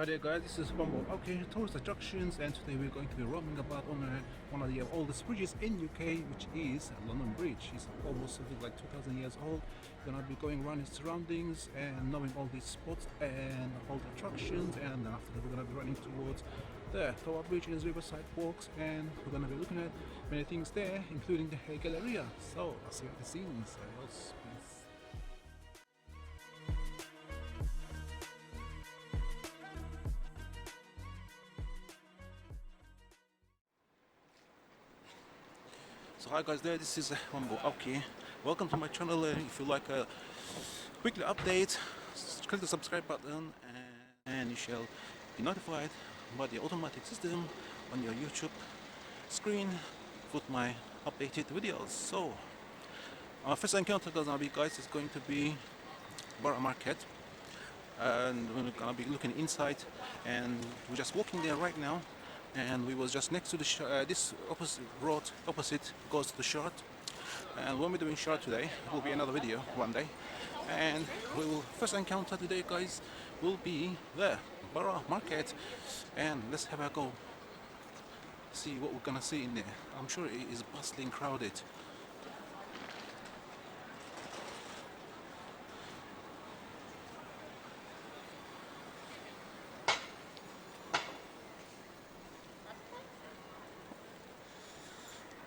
Hi there guys, this is Bumble. Okay, tourist attractions, and today we're going to be roaming about on one of the oldest bridges in UK, which is London Bridge. It's almost something like 2,000 years old. We're gonna be going around its surroundings and knowing all these spots and all the attractions, and then after that we're gonna be running towards the Tower Bridge is Riverside Walks, and we're gonna be looking at many things there, including the Hay Galleria. So I'll see you at the scenes. Adios, peace. So hi guys there, this is Wambo. Okay, welcome to my channel. If you like a weekly update, click the subscribe button and you shall be notified by the automatic system on your YouTube screen with my updated videos. So our first encounter guys is going to be Borough Market, and we're gonna be looking inside, and we're just walking there right now, and we was just next to the this opposite road opposite goes to the shard, and when we're doing shard today will be another video one day, and we will first encounter today guys will be the Borough Market, and let's have a go see what we're gonna see in there. I'm sure it is bustling, crowded.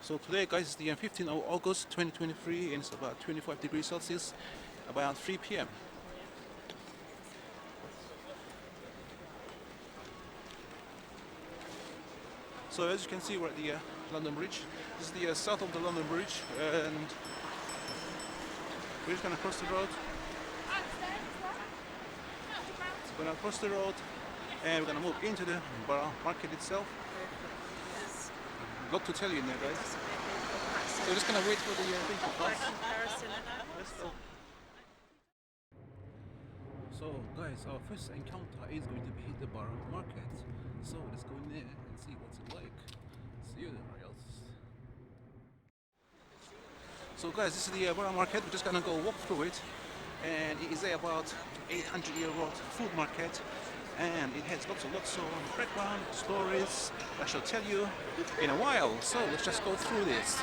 So today guys is the 15th of August 2023, and it's about 25 degrees Celsius, about 3 p.m. So as you can see, we're at the London Bridge. This is the south of the London Bridge, and we're just gonna cross the road. We're gonna cross the road and we're gonna move into the Borough Market itself. A lot to tell you in there guys. So we're just gonna wait for the thing to pass. Let's go. So guys, our first encounter is going to be the Borough Market. So let's go in there and see what's it like. See you there, else. So guys, this is the Borough Market. We're just gonna go walk through it, and it is about 800-year-old food market, and it has lots of background stories I shall tell you in a while. So let's just go through this.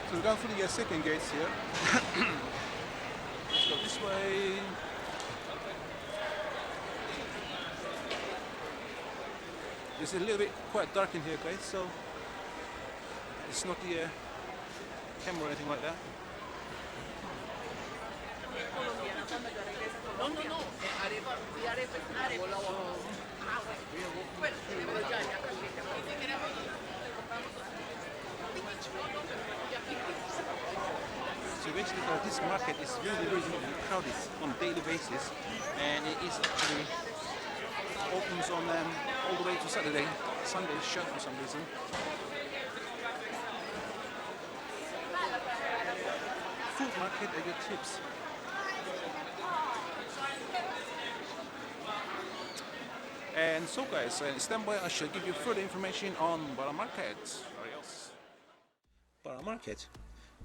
So we've gone through the second gates here. Let's go this way. It's a little bit quite dark in here guys, so it's not the camera or anything like that. So basically this market is really crowded on a daily basis, and it is actually opens on all the way to Saturday. Sunday is shut for some reason. Food market, I get tips. And so guys, stand by, I shall give you further information on Borough Market. Borough Market.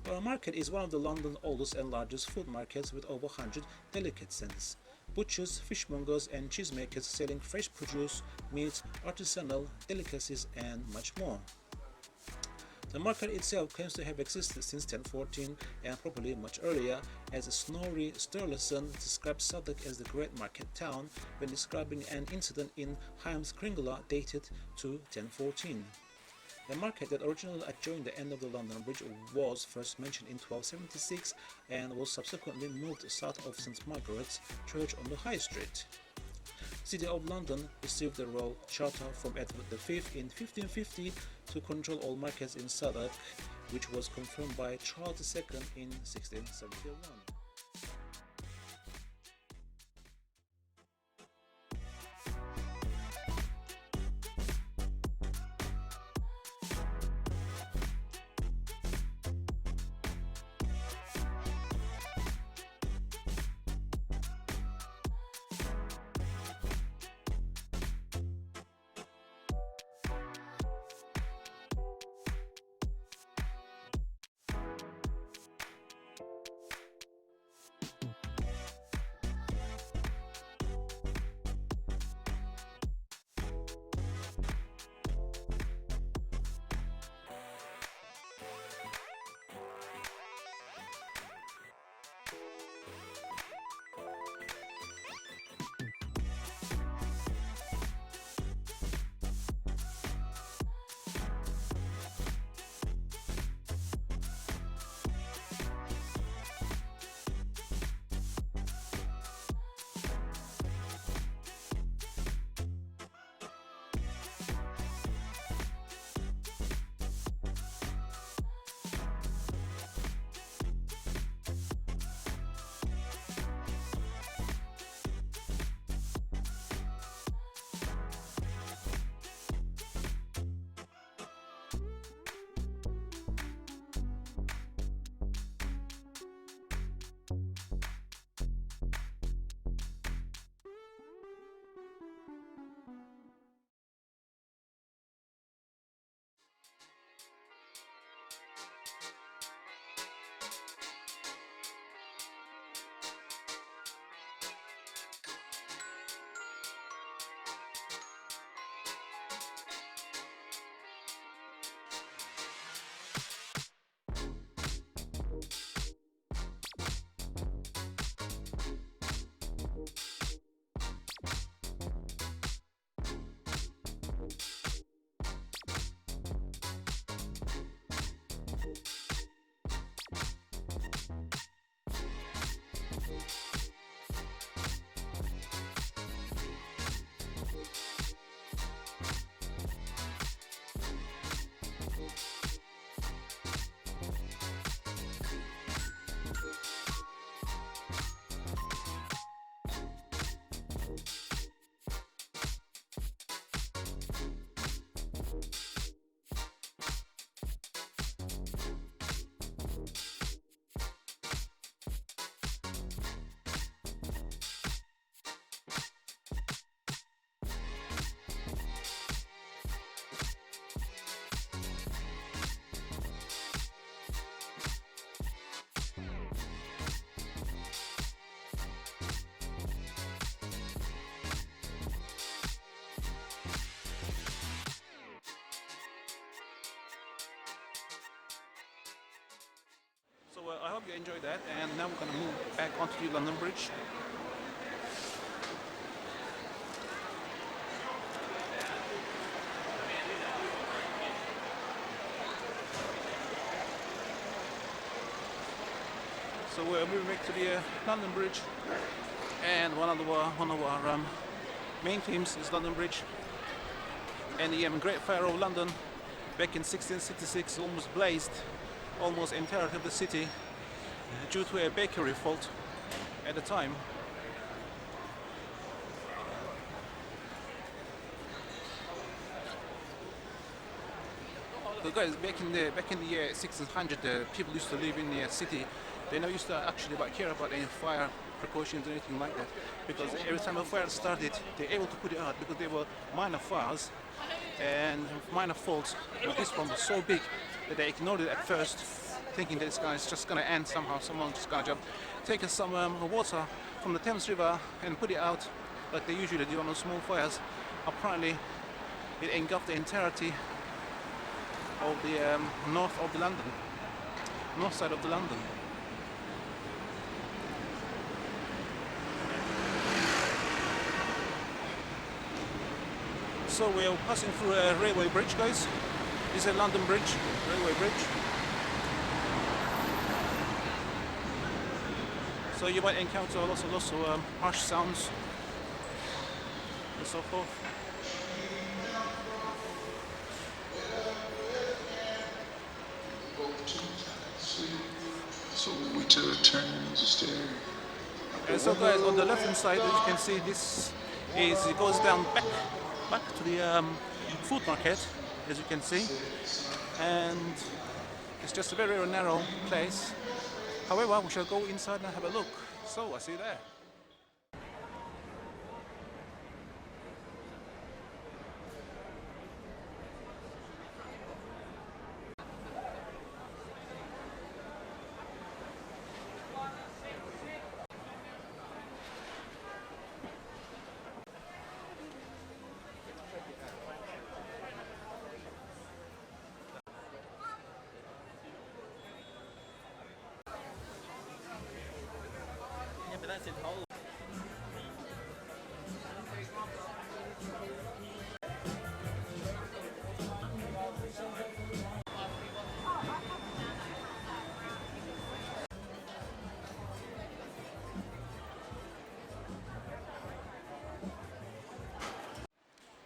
Borough Market is one of the London's oldest and largest food markets, with over 100 delicatessens. Butchers, fishmongers and cheesemakers selling fresh produce, meat, artisanal delicacies and much more. The market itself claims to have existed since 1014, and probably much earlier, as Snorri Sturluson described Southwark as the Great Market Town when describing an incident in Heimskringla dated to 1014. The market that originally adjoined the end of the London Bridge was first mentioned in 1276 and was subsequently moved south of St Margaret's Church on the High Street. The City of London received the Royal Charter from Edward V in 1550 to control all markets in Southwark, which was confirmed by Charles II in 1671. hope you enjoyed that, and now we're going to move back onto the London Bridge. So we're moving back to the London Bridge, and one of our main themes is London Bridge. And the Great Fire of London back in 1666 almost blazed almost the entirety of the city due to a bakery fault at the time. So guys, back in the year 1600, people used to live in the city. They never used to actually care about any fire precautions or anything like that, because every time a fire started, they were able to put it out because they were minor fires and minor faults. But this one was so big that they ignored it at first, thinking that this guy is just going to end somehow. Someone's just going to take some water from the Thames River and put it out like they usually do on those small fires. Apparently, it engulfed the entirety of the north side of the London. So we are passing through a railway bridge, guys. This is a London Bridge, railway bridge. So you might encounter lots of harsh sounds and so forth. So we took turns to stare. And so guys, on the left hand side, as you can see, it goes down back to the food market, as you can see, and it's just a very, very narrow place. However, we shall go inside and have a look. So I'll see you there. That's it whole.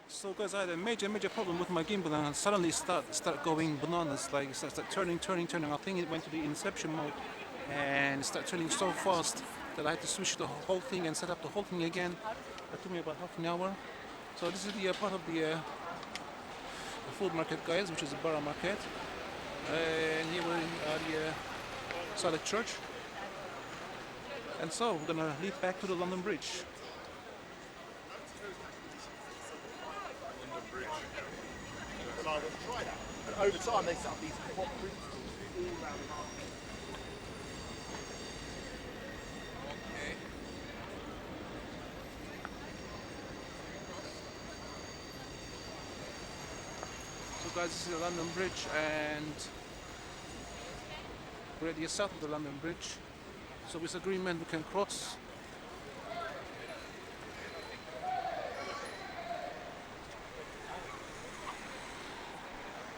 So guys, I had a major problem with my gimbal, and suddenly start going bananas, like it starts turning. I think it went to the inception mode and start turning so fast that I had to switch the whole thing and set up the whole thing again. That took me about half an hour. So this is the part of the food market, guys, which is the Borough Market. And here we're in the Solid Church. And so we're gonna lead back to the London Bridge. And over time they set up these hot rooms all around the market. So guys, this is the London Bridge, and we're at the south of the London Bridge. So with agreement we can cross.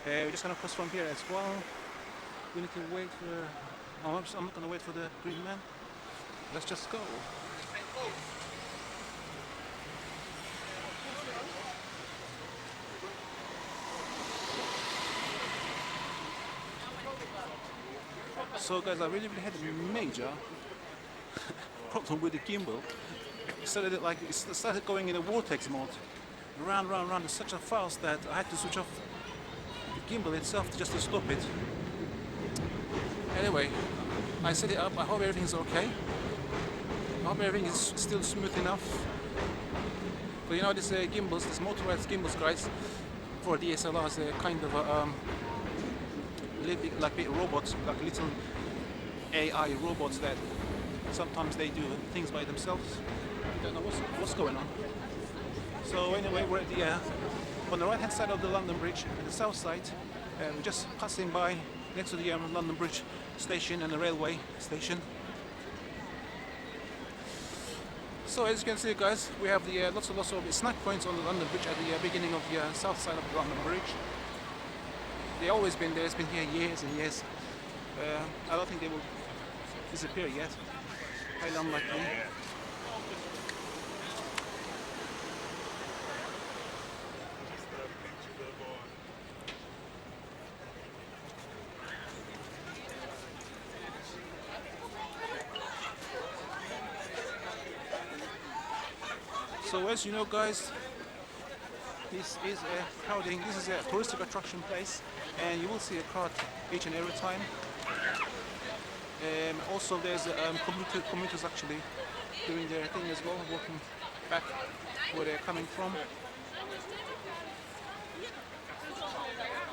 We're just going to cross from here as well. We need to wait for... I'm not going to wait for the green man. Let's just go. So guys, I really had a major problem with the gimbal. It started going in a vortex mode. Round, such a fast that I had to switch off the gimbal itself just to stop it. Anyway, I set it up. I hope everything's okay. I hope everything is still smooth enough. But you know, these gimbals, these motorized gimbals, guys, for DSLRs, they're kind of like big robots, like little AI robots that sometimes they do things by themselves. Don't know what's going on. So anyway, we're at the on the right hand side of the London Bridge, at the south side. We're just passing by next to the London Bridge station and the railway station. So as you can see, guys, we have the lots of snack points on the London Bridge at the beginning of the south side of the London Bridge. They've always been there. It's been here years and years. I don't think they will disappear yet. Highly unlikely. So as you know, guys, this is a crowding. This is a touristic attraction place, and you will see a crowd each and every time. Also, there's commuters actually doing their thing as well, walking back where they're coming from.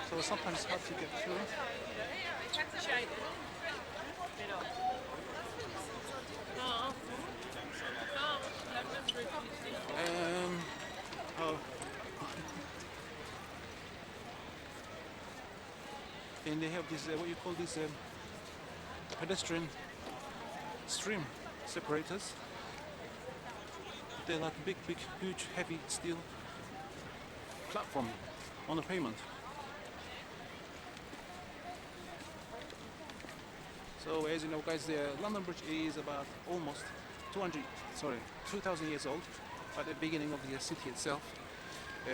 So sometimes it's hard to get through. Oh. And they have this, what you call these pedestrian stream separators. They're like big, huge, heavy steel platform on the pavement. So as you know, guys, the London Bridge is about almost 2,000 years old. At the beginning of the city itself,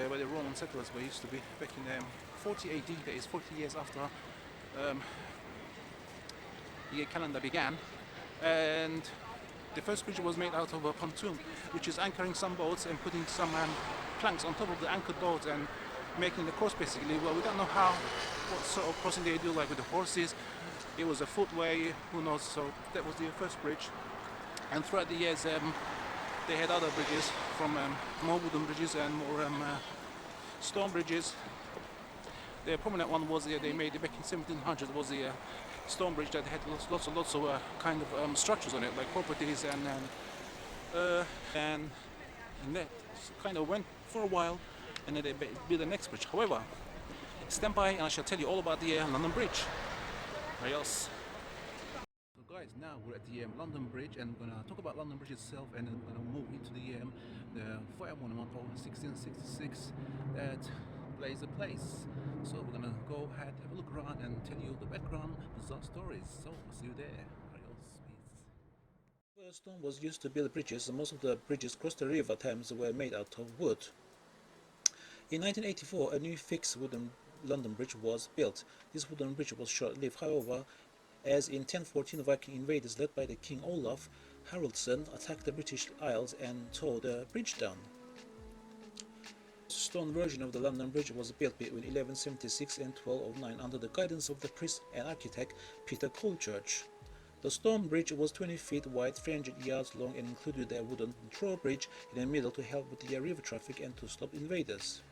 where the Roman settlers were used to be, back in 40 AD, that is 40 years after the calendar began. And the first bridge was made out of a pontoon, which is anchoring some boats and putting some planks on top of the anchored boats and making the cross basically. Well, we don't know what sort of crossing they do, like with the horses. It was a footway, who knows. So that was the first bridge. And throughout the years, they had other bridges, from more wooden bridges and more stone bridges. The prominent one was they made back in 1700. Was the stone bridge that had lots of kind of structures on it, like properties and that kind of went for a while, and then they built the next bridge. However, stand by and I shall tell you all about the London Bridge. Or else. So guys, now we're at the London Bridge, and we're gonna talk about London Bridge itself, and then we're gonna move into the fire monument of 1666 that plays the place. So we're gonna go ahead, have a look around, and tell you the background, bizarre stories. So see you there. Adios, peace. Stone was used to build bridges, and most of the bridges across the River Thames were made out of wood. In 1984, a new fixed wooden London Bridge was built. This wooden bridge was short-lived, however, as in 1014 Viking invaders led by the King Olaf Haraldsson attacked the British Isles and tore the bridge down. The stone version of the London Bridge was built between 1176 and 1209 under the guidance of the priest and architect Peter Colechurch. The stone bridge was 20 feet wide, 300 yards long, and included a wooden drawbridge in the middle to help with the river traffic and to stop invaders.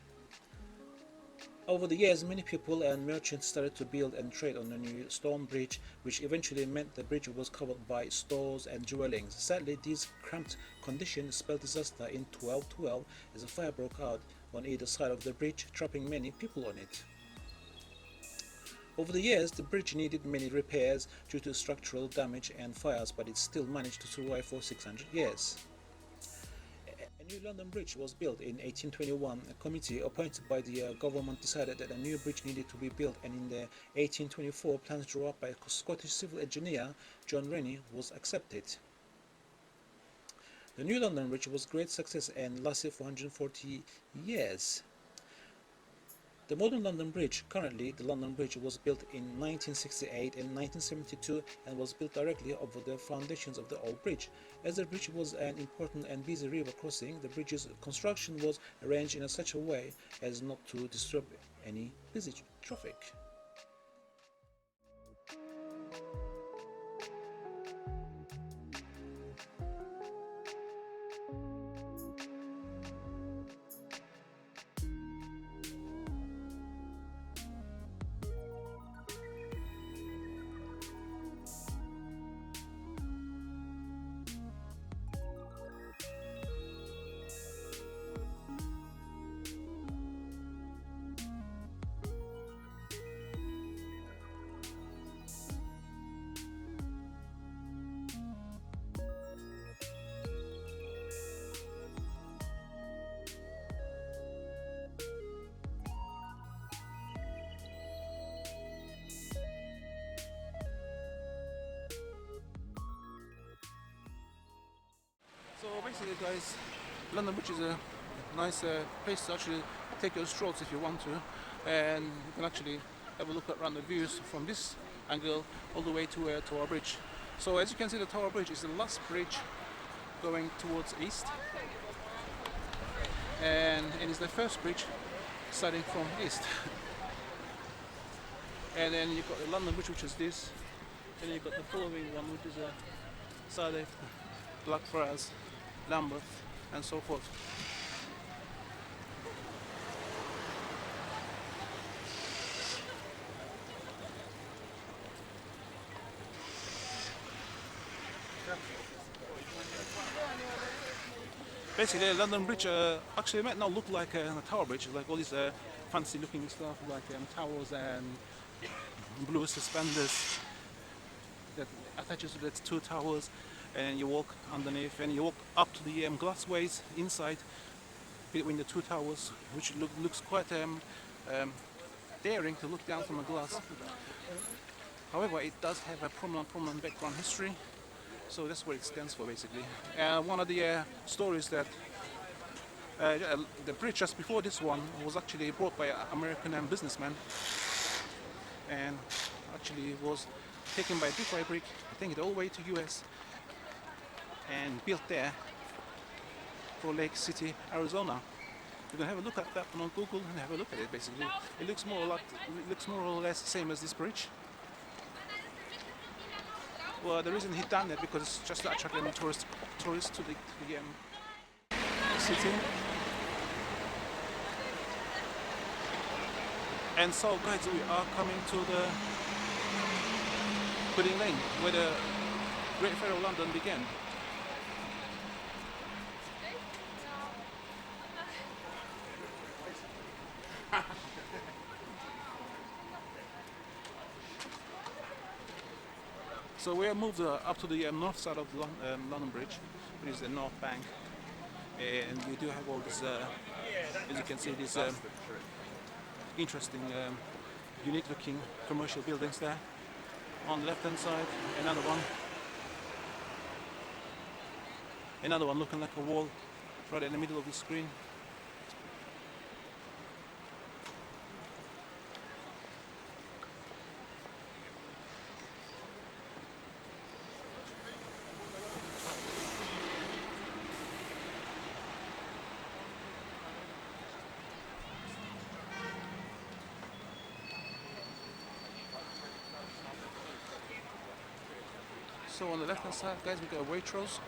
Over the years, many people and merchants started to build and trade on the new stone bridge, which eventually meant the bridge was covered by stores and dwellings. Sadly, these cramped conditions spelled disaster in 1212 as a fire broke out on either side of the bridge, trapping many people on it. Over the years, the bridge needed many repairs due to structural damage and fires, but it still managed to survive for 600 years. A new London Bridge was built in 1821. A committee appointed by the government decided that a new bridge needed to be built, and in the 1824 plans drawn up by Scottish civil engineer John Rennie was accepted. The new London Bridge was a great success and lasted for 140 years. The modern London Bridge, currently the London Bridge, was built in 1968 and 1972 and was built directly over the foundations of the old bridge. As the bridge was an important and busy river crossing, the bridge's construction was arranged in such a way as not to disturb any busy traffic. basically, guys, London Bridge is a nice place to actually take your strolls if you want to, and you can actually have a look around the views from this angle all the way to Tower Bridge. So as you can see, the Tower Bridge is the last bridge going towards east, and it is the first bridge starting from east. And then you've got the London Bridge, which is this, and then you've got the following one, which is Saturday, Blackfriars, Lambeth, and so forth. Basically, London Bridge actually might not look like a Tower Bridge, like all these fancy looking stuff like towers and blue suspenders that attaches to the two towers, and you walk underneath and you walk up to the glassways inside between the two towers, which looks quite daring to look down from a glass. However, it does have a prominent background history, so that's what it stands for basically. One of the stories that the bridge just before this one was actually brought by an American businessman, and actually was taken by brick by brick, taking it all the way to US and built there for Lake City, Arizona. You can have a look at that one on Google and have a look at it. Basically, it looks more or less the same as this bridge. Well, the reason he done it because it's just to attract tourists to the city. And so, guys, we are coming to the Pudding Lane, where the Great Fair of London began. So we have moved up to the north side of London Bridge, which is the North Bank, and we do have all this, as you can see, these interesting, unique-looking commercial buildings there. On the left-hand side, another one looking like a wall right in the middle of the screen. So on the left hand side, guys, we got Waitrose,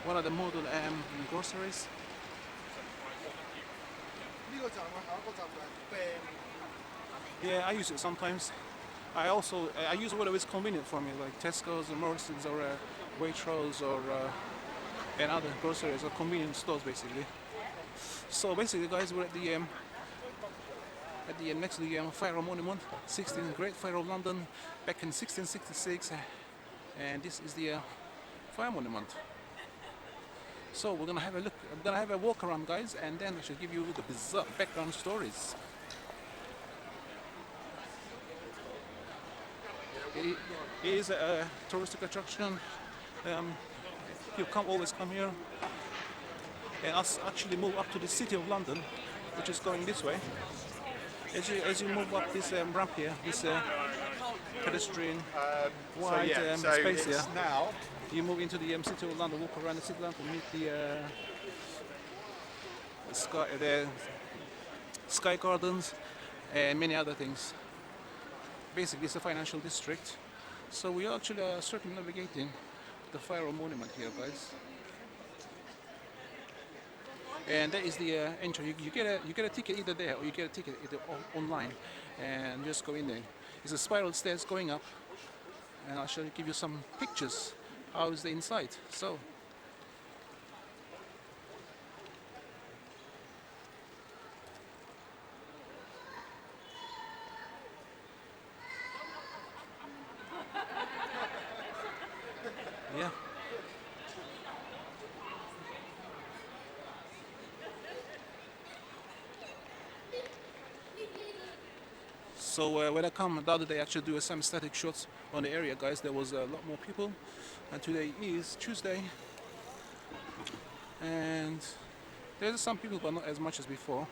one of the model groceries. Yeah, I use it sometimes. I use whatever is convenient for me, like Tesco's or Morrison's or Waitrose or and other groceries or convenience stores, basically. So basically, guys, we're at the next to the Fire Monument, 16th Great Fire of London, back in 1666, and this is the Fire Monument. So we're gonna have a look. I'm gonna have a walk around, guys, and then I shall give you the bizarre background stories. It is a touristic attraction. You always come here, and us actually move up to the City of London, which is going this way. As you move up this ramp here, this pedestrian wide space here, now you move into the City of London, walk around the City of London, meet the Sky Gardens and many other things. Basically, it's a financial district. So we are actually circumnavigating the Fire Monument here, guys. And that is the entry. You get a ticket either there or you get a ticket either online, and just go in there. It's a spiral stairs going up, and I shall give you some pictures. How is the inside? So. Yeah. So when I come the other day, actually do some static shots on the area, guys, there was a lot more people. And today is Tuesday, and there's some people, but not as much as before.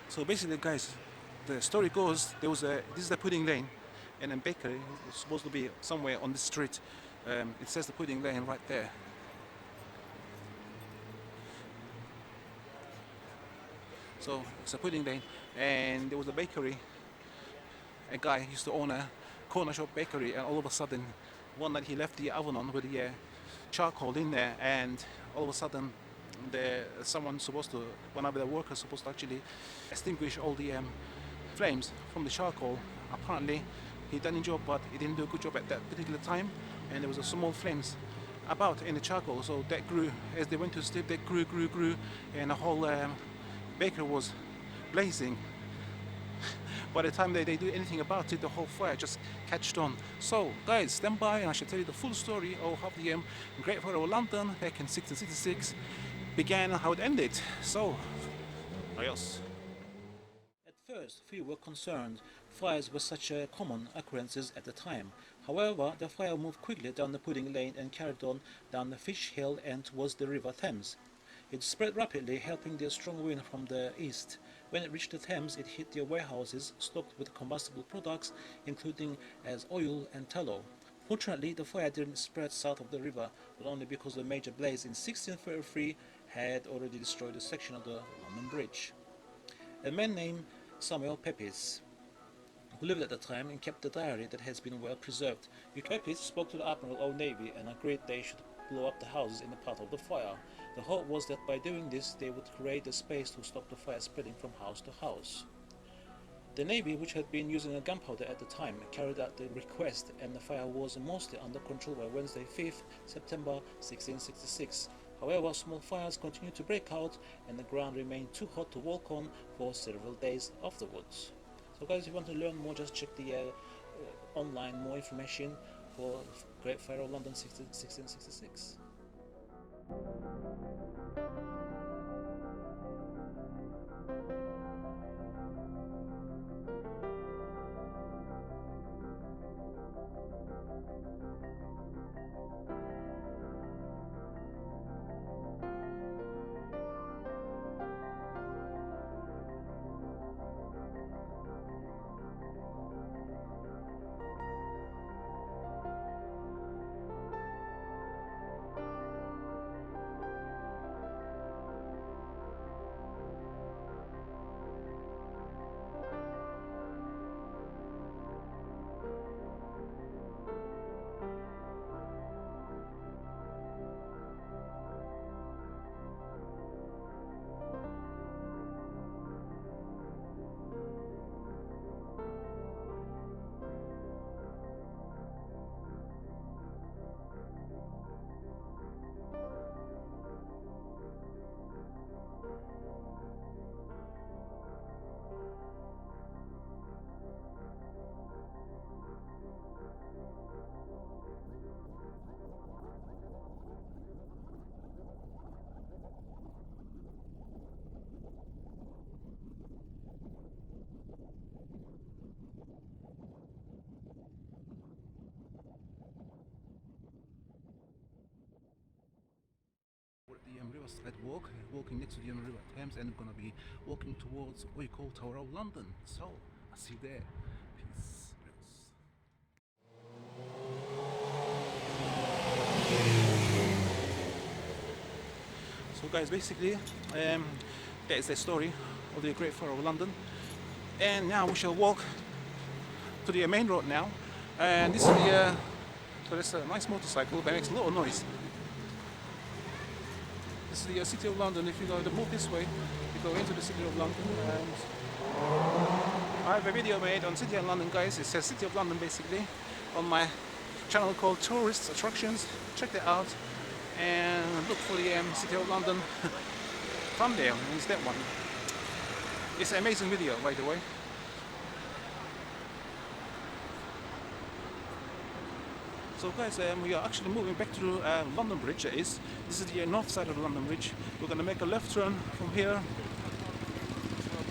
So basically, guys, the story goes there was a this is the pudding lane, and a bakery is supposed to be somewhere on the street. It says the pudding lane right there. So it's a pudding lane, and there was a bakery. A guy used to own a corner shop bakery, and all of a sudden, one night he left the oven on with the charcoal in there, and all of a sudden, someone supposed to, one of the workers supposed to actually extinguish all the flames from the charcoal. Apparently, he done a job, but he didn't do a good job at that particular time, and there was a small flames about in the charcoal. So that grew as they went to sleep. That grew, and the whole bakery was blazing. By the time they do anything about it, the whole fire just catched on. So, guys, stand by and I shall tell you the full story of how the Great Fire of London back in 1666 began and how it ended. So, adios. At first, few were concerned. Fires were such common occurrences at the time. However, the fire moved quickly down the pudding lane and carried on down the Fish Hill and towards the River Thames. It spread rapidly, helping the strong wind from the east. When it reached the Thames, it hit the warehouses stocked with combustible products, including as oil and tallow. Fortunately, the fire didn't spread south of the river, but only because the major blaze in 1633 had already destroyed a section of the London Bridge. A man named Samuel Pepys, who lived at the time and kept a diary that has been well preserved. Pepys spoke to the Admiral of Navy and agreed they should blow up the houses in the path of the fire. The hope was that by doing this they would create a space to stop the fire spreading from house to house. The Navy, which had been using a gunpowder at the time, carried out the request, and the fire was mostly under control by Wednesday 5th September 1666. However, small fires continued to break out and the ground remained too hot to walk on for several days afterwards. So guys, if you want to learn more, just check the online more information for Great Fire of London 1666. The Riverside Walk, walking next to the River Thames, and I'm gonna be walking towards what we call Tower of London. So I'll see you there. Peace. So guys, basically that is the story of the Great Fire of London, and now we shall walk to the main road now, and this is the so there's a nice motorcycle that makes a lot of noise. This is the City of London. If you go to move this way, you go into the City of London, and I have a video made on City of London, guys. It says City of London basically on my channel called Tourist Attractions. Check that out and look for the City of London thumbnail. It's that one. It's an amazing video, by the way. So guys, we are actually moving back to London Bridge. This is the north side of London Bridge. We're going to make a left turn from here,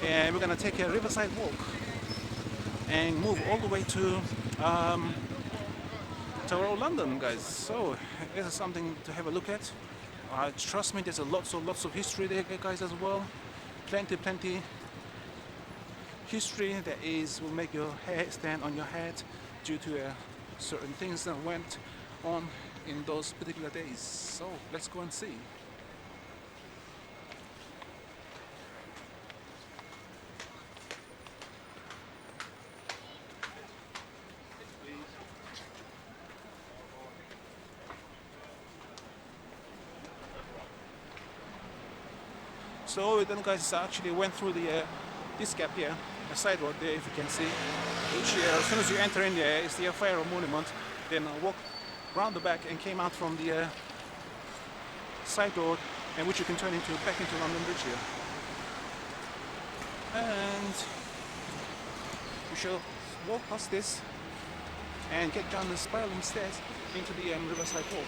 and we're going to take a riverside walk and move all the way to Tower of London, guys. So this is something to have a look at. Trust me, there's lots of history there, guys, as well. Plenty history that will make your hair stand on your head due to certain things that went on in those particular days. So let's go and see. So what we've done, guys, is actually went through this gap here, the side road there, if you can see, which as soon as you enter in there is the Fire Monument. Then I walked round the back and came out from the side road, and which you can turn back into London Bridge here. And we shall walk past this and get down the spiraling stairs into the Riverside Walk.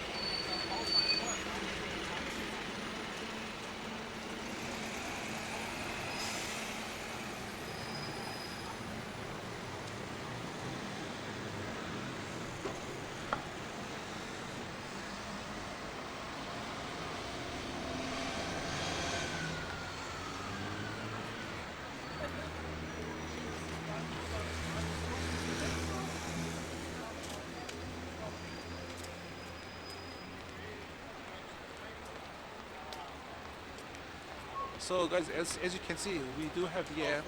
So guys, as you can see, we do have the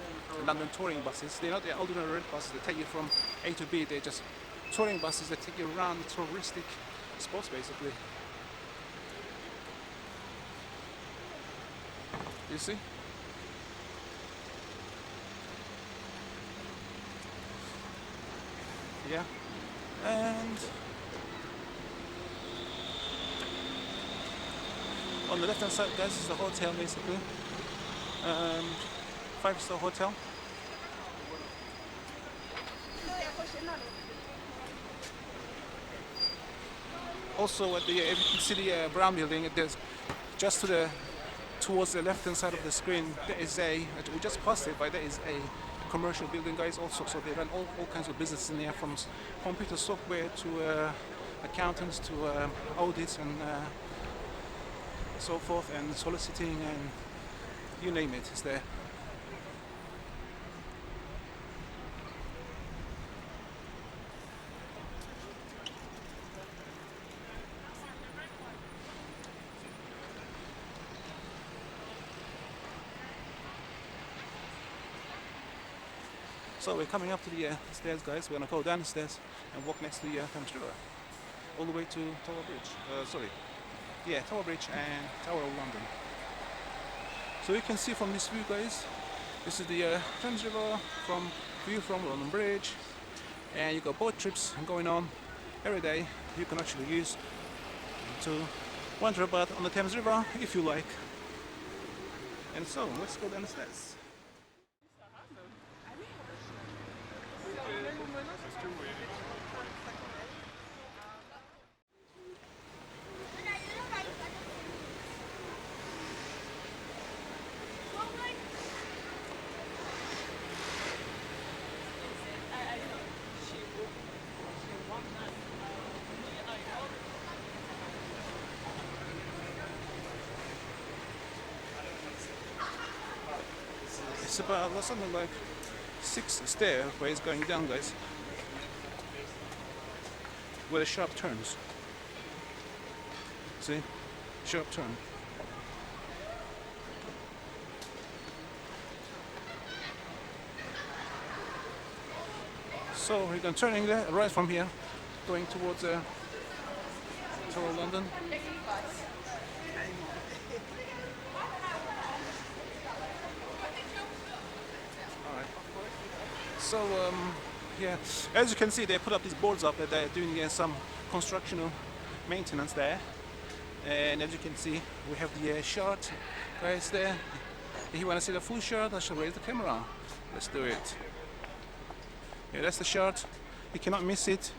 London touring buses. They're not the ordinary red buses that take you from A to B. They're just touring buses that take you around the touristic spots, basically. You see? Yeah. And on the left hand side, guys, is the hotel, basically. 5-star hotel. Also, if you can see the brown building, there's just towards the left hand side of the screen, there is we just passed it, but there is a commercial building, guys, also. So they run all kinds of business in there, from computer software to accountants to audits and so forth, and soliciting, and you name it, it's there. So we're coming up to the stairs, guys. We're going to go down the stairs and walk next to the Thames River, all the way to Tower Bridge. Tower Bridge and Tower of London. So you can see from this view, guys, this is the Thames River view from London Bridge, and you got boat trips going on every day. You can actually use to wander about on the Thames River if you like. And so let's go down the stairs. It's about something like 6 stairways going down, guys, with a sharp turns. See? Sharp turn. So we're going turning there right from here, going towards Tower of London. So yeah, as you can see, they put up these boards up that they're doing some constructional maintenance there, and as you can see, we have the shot guys there If you want to see the full shot, I shall raise the camera. Let's do it. Yeah, that's the shot. You cannot miss it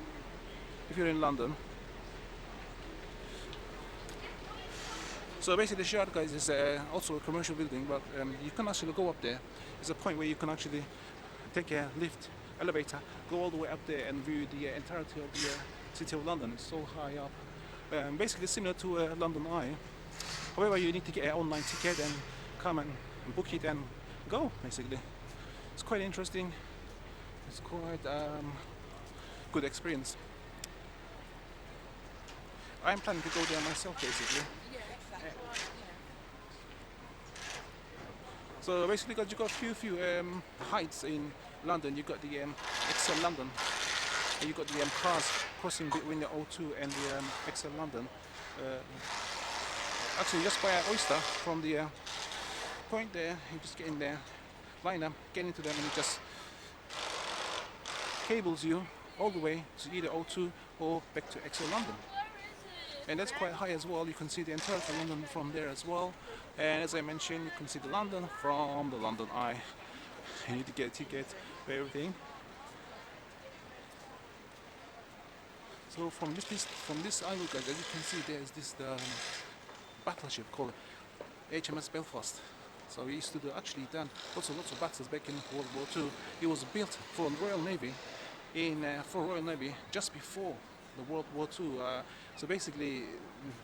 if you're in London. So basically the shot, guys, is also a commercial building, but you can actually go up there. There's a point where you can actually take a lift, elevator, go all the way up there and view the entirety of the city of London. It's so high up. Basically similar to London Eye. However, you need to get an online ticket and come and book it and go, basically. It's quite interesting. It's quite good experience. I'm planning to go there myself, basically. So basically, you got a few heights in London. You got the Excel London, and you got the cars crossing between the O2 and the Excel London. Actually, just buy an oyster from the point there. You just get in there, line up, get into them, and it just cables you all the way to either O2 or back to Excel London. And that's quite high as well. You can see the entire London from there as well. And as I mentioned, you can see the London from the London Eye. You need to get a ticket for everything. So from this angle, guys, as you can see, there's this battleship called HMS Belfast. So we used to actually done lots of battles back in World War II. It was built for Royal Navy just before the World War II. So basically,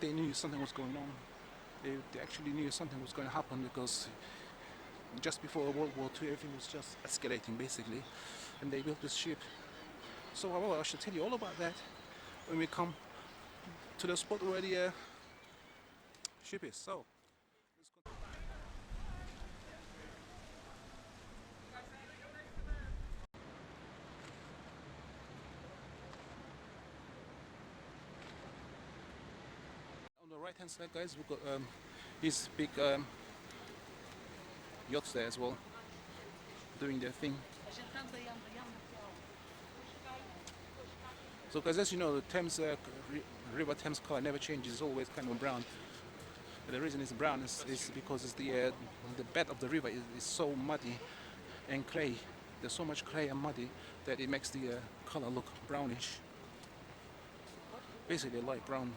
they knew something was going on. They actually knew something was going to happen because just before World War II, everything was just escalating, basically, and they built this ship. So I should tell you all about that when we come to the spot where the ship is. So. On the right hand side, guys, we've got these big yachts there as well, doing their thing. So guys, as you know, the Thames River Thames colour never changes, it's always kind of brown. And the reason it's brown is because it's the bed of the river is so muddy and clay. There's so much clay and muddy that it makes the colour look brownish. Basically light brown.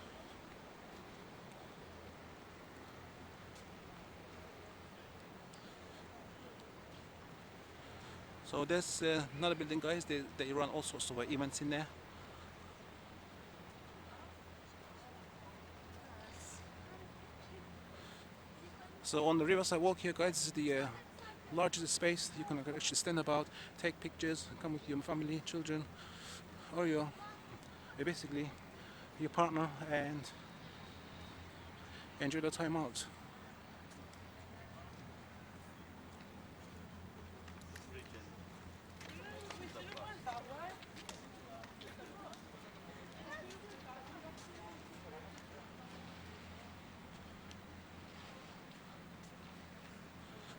So there's another building, guys. They run all sorts of events in there. So on the riverside walk here, guys, this is the largest space you can actually stand about, take pictures, come with your family, children, or basically your partner, and enjoy the time out.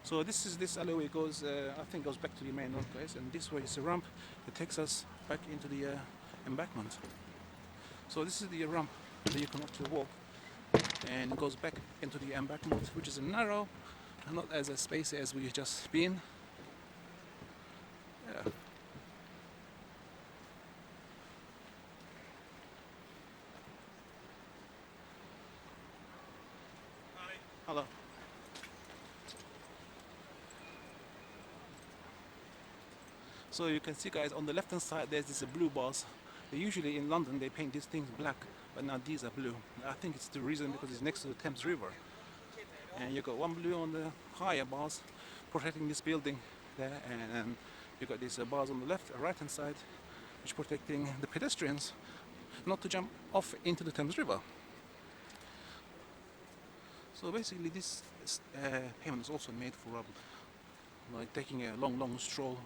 So this alleyway goes, I think, goes back to the main road, guys, and this way is a ramp that takes us back into the embankment. So this is the ramp that you can actually walk, and it goes back into the embankment, which is narrow, not as a space as we just been. Yeah. Hello. So you can see, guys, on the left hand side there's this blue bars. Usually in London they paint these things black, but now these are blue. I think it's the reason because it's next to the Thames River. And you got one blue on the higher bars protecting this building there, and you got these bars on the right hand side which protecting the pedestrians not to jump off into the Thames River. So basically this pavement is also made for like taking a long stroll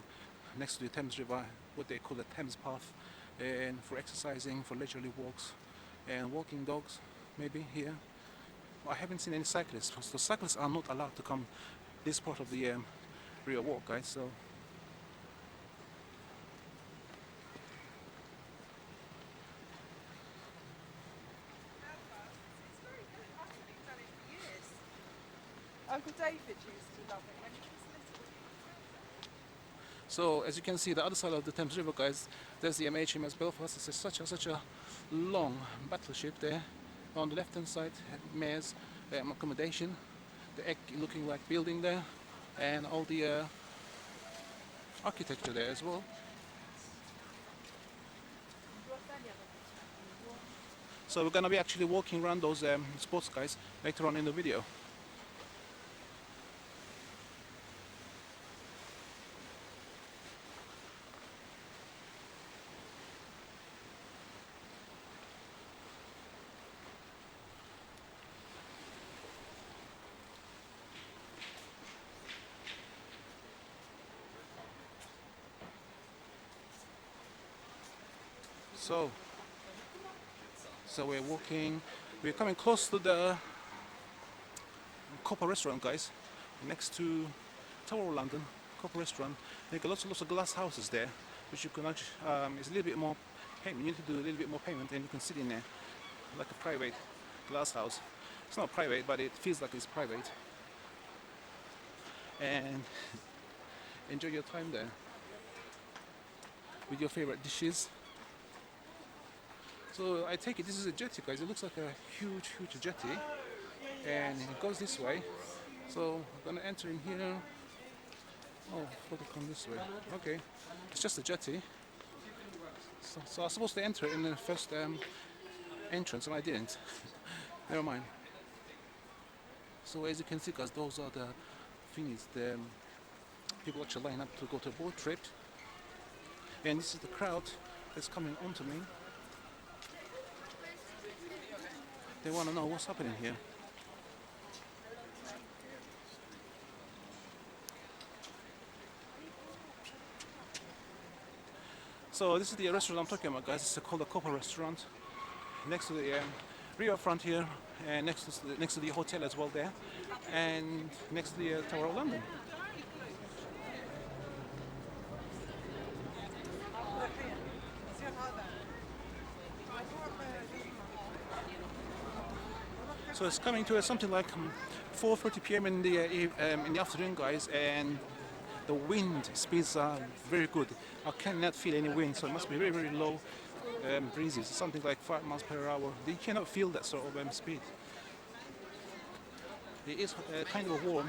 next to the Thames River, what they call the Thames Path, and for exercising, for leisurely walks, and walking dogs maybe here. I haven't seen any cyclists, so cyclists are not allowed to come this part of the river walk, guys. So Uncle David used to love it when he was little. So as you can see, the other side of the Thames River, guys, there's the HMS Belfast. It's such a long battleship there. On the left hand side, mayor's accommodation, the egg looking like building there, and all the architecture there as well. So we're gonna be actually walking around those spots, guys, later on in the video. So we're coming close to the Copper restaurant, guys, next to Tower of London, Copper restaurant. They got lots of glass houses there, which you can actually, it's a little bit more payment, you need to do a little bit more payment and you can sit in there, like a private glass house. It's not private, but it feels like it's private. And enjoy your time there with your favorite dishes. So I take it this is a jetty, guys. It looks like a huge jetty, and it goes this way. So I'm gonna enter in here. Oh, look, it come this way. Okay, it's just a jetty. So I was supposed to enter in the first entrance, and I didn't. Never mind. So as you can see, guys, those are the thingies. The people actually line up to go to a boat trip, and this is the crowd that's coming onto me. They want to know what's happening here. So this is the restaurant I'm talking about, guys. It's called the Copper restaurant, next to the riverfront here, and next to the hotel as well there, and next to the Tower of London. So it's coming to something like 4:30 p.m. in the afternoon, guys, and the wind speeds are very good. I cannot feel any wind, so it must be very low breezes, something like 5 miles per hour. You cannot feel that sort of speed. It is kind of warm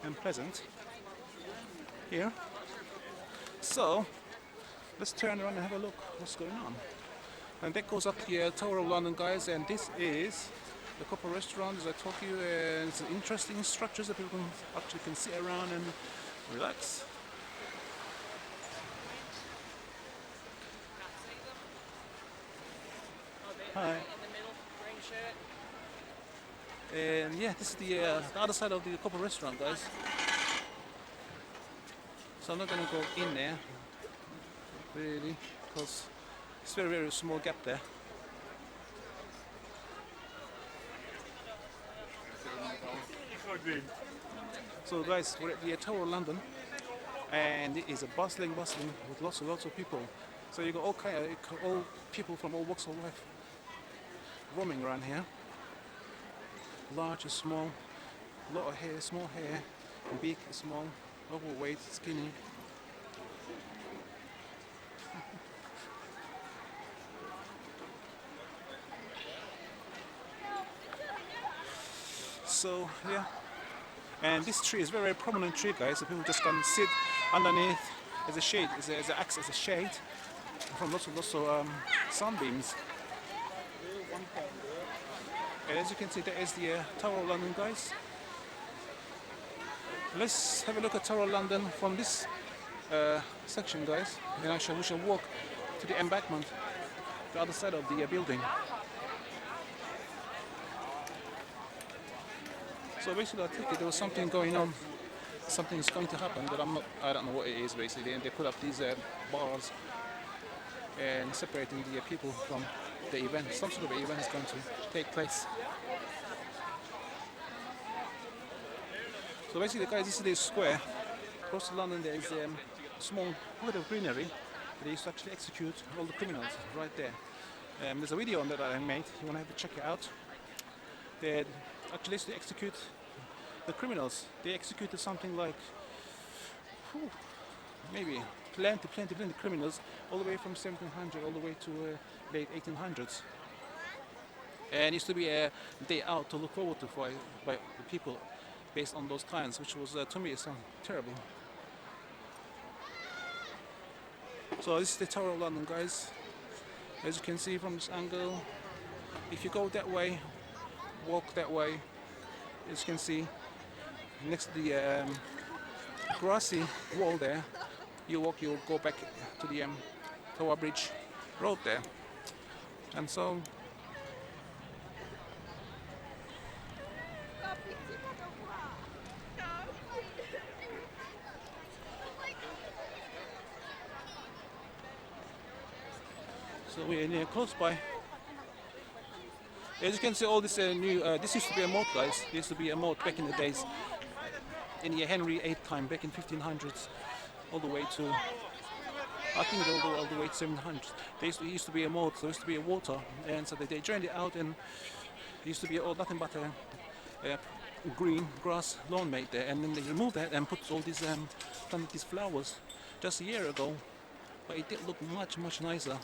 and pleasant here. So let's turn around and have a look what's going on. And that goes up the Tower of London, guys, and this is the Copper restaurant, as I told you, and it's an interesting structures that people can sit around and relax. Hi. And yeah, this is the other side of the Copper restaurant, guys. So I'm not going to go in there, really, because it's very small gap there. So guys, we're at the Tower of London, and it is a bustling with lots of people. So you got all people from all walks of life roaming around here. Large and small, lot of hair, small hair, big, small, overweight, skinny. So yeah, and this tree is a very prominent tree, guys. So people just can sit underneath as a shade, acts as a shade from lots of sunbeams. And as you can see, there is the Tower of London, guys. Let's have a look at Tower of London from this section, guys. And we shall walk to the embankment, the other side of the building. So basically, I think there was something going on. Something is going to happen, but I don't know what it is, basically. And they put up these bars and separating the people from the event. Some sort of event is going to take place. So basically, guys, this is the square. Across to London, there is a small bit of greenery. They used to actually execute all the criminals right there. There's a video on that I made. You want to have to check it out. They actually used to execute the criminals. They executed something like maybe plenty criminals all the way from 1700 all the way to late 1800s. And it used to be a day out to look forward to by the people based on those times, which was to me terrible. So this is the Tower of London, guys. As you can see from this angle, if you go that way, walk that way, as you can see, next to the grassy wall there, you'll go back to the Tower Bridge Road there. And so we're near close by. As you can see, all this this used to be a moat, guys. This used to be a moat back in the days, in the Henry VIII time, back in 1500s, all the way to, I think all the way to 700s. It used to be a moat, there used to be a water, and so they drained it out, and it used to be nothing but a green grass lawn made there, and then they removed that and put all these planted these flowers just a year ago. But it did look much nicer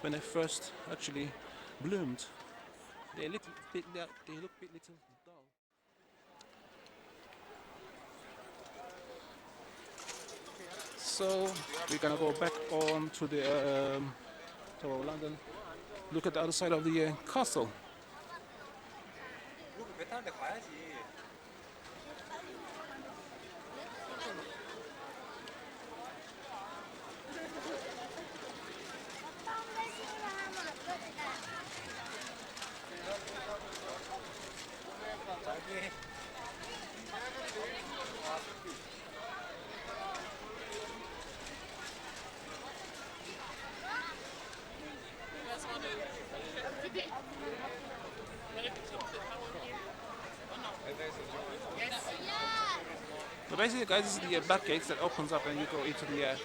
when they first actually bloomed. They look a bit little dull. So we're gonna go back on to the Tower of London. Look at the other side of the castle. So basically, guys, this is the back gates that opens up and you go into the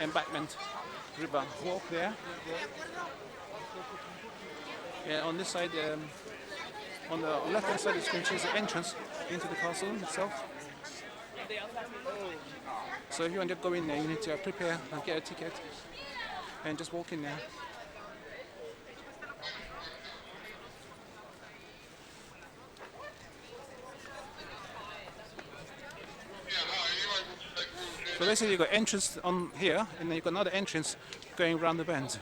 embankment river walk there. Yeah, on this side, on the left hand side, you can choose the entrance into the castle itself. So if you want to go in there, you need to prepare and get a ticket and just walk in there. So basically you got entrance on here, and then you got another entrance going around the bend.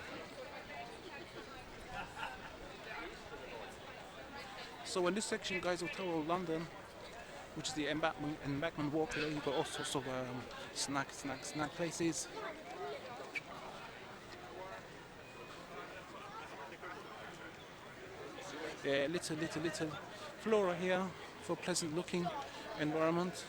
So in this section, guys, of Tower of London, which is the embankment walk here, you got all sorts of snack places. Yeah, little flora here for pleasant looking environment.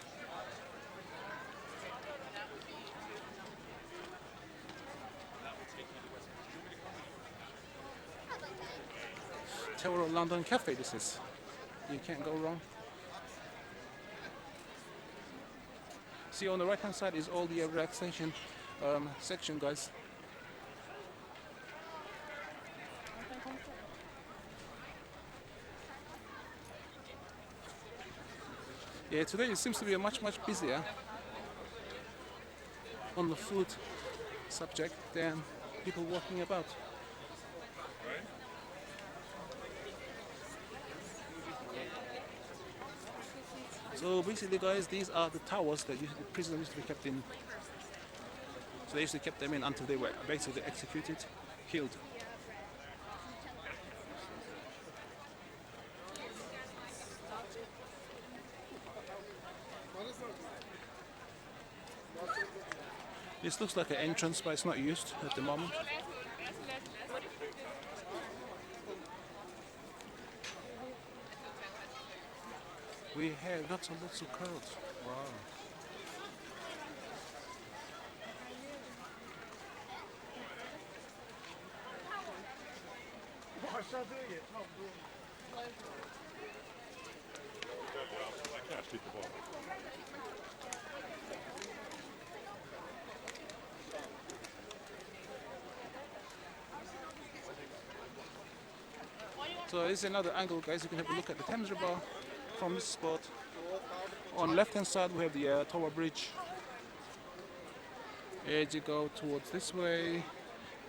Tower of London Cafe, this is. You can't go wrong. See, on the right hand side is all the relaxation section, guys. Yeah, today it seems to be much busier on the food subject than people walking about. So basically, guys, these are the towers that the prisoners used to be kept in. So they used to keep them in until they were basically executed, killed. This looks like an entrance, but it's not used at the moment. We have lots of crowds. Wow. So this is another angle, guys. You can have a look at the Thames River from this spot. On the left hand side we have the Tower Bridge. As you go towards this way,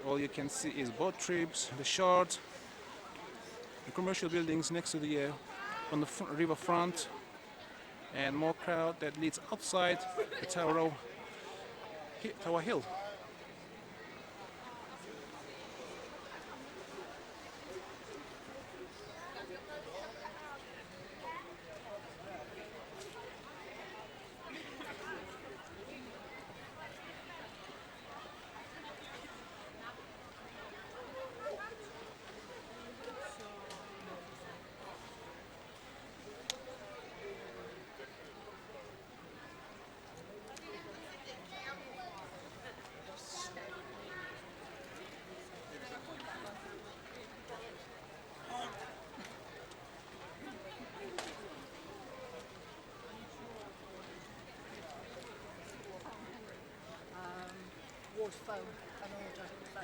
all you can see is boat trips, the shore, the commercial buildings next to the on the river front, and more crowd that leads outside the Tower Hill. Wood foam and order foam.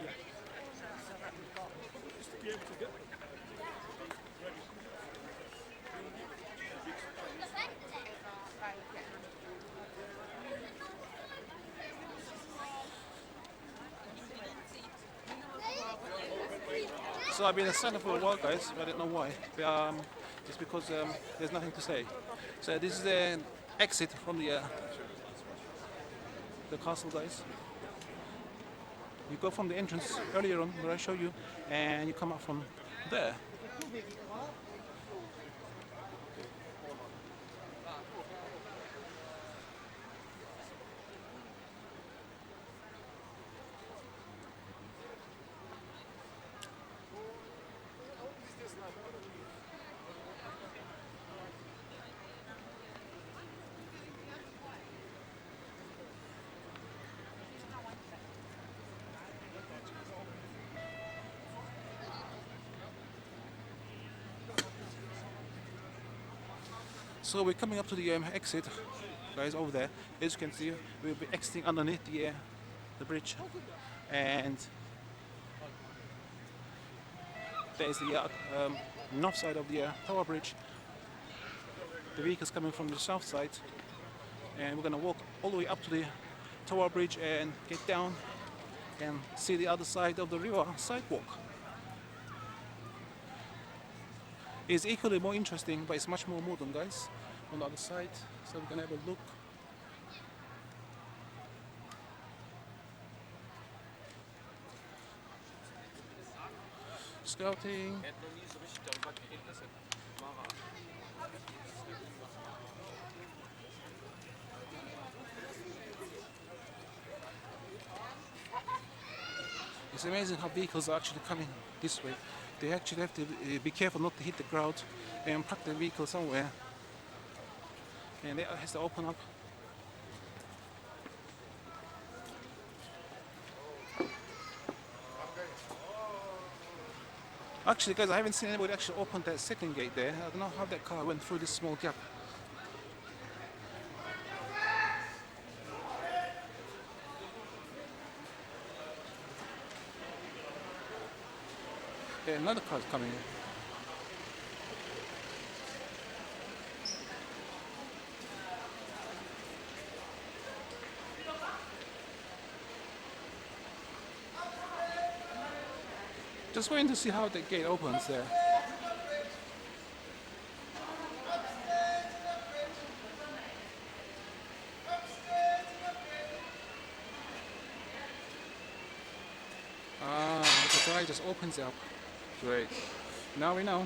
So that we've got. So I've been a sign for a while, guys. I don't know why. But, it's because there's nothing to say. So this is the exit from the castle, guys. You go from the entrance earlier on where I show you, and you come out from there. So we're coming up to the exit, guys, over there. As you can see, we'll be exiting underneath the bridge, and there is the north side of the Tower Bridge. The vehicles coming from the south side, and we're gonna walk all the way up to the Tower Bridge and get down and see the other side of the river sidewalk. It's equally more interesting, but it's much more modern, guys, on the other side. So we're gonna have a look. Scouting. It's amazing how vehicles are actually coming this way. They actually have to be careful not to hit the ground and park the vehicle somewhere. And it has to open up. Actually, guys, I haven't seen anybody actually open that second gate there. I don't know how that car went through this small gap. Yeah, another car is coming in. Just waiting to see how the gate opens there. Ah, the guy just opens it up. Great. Now we know.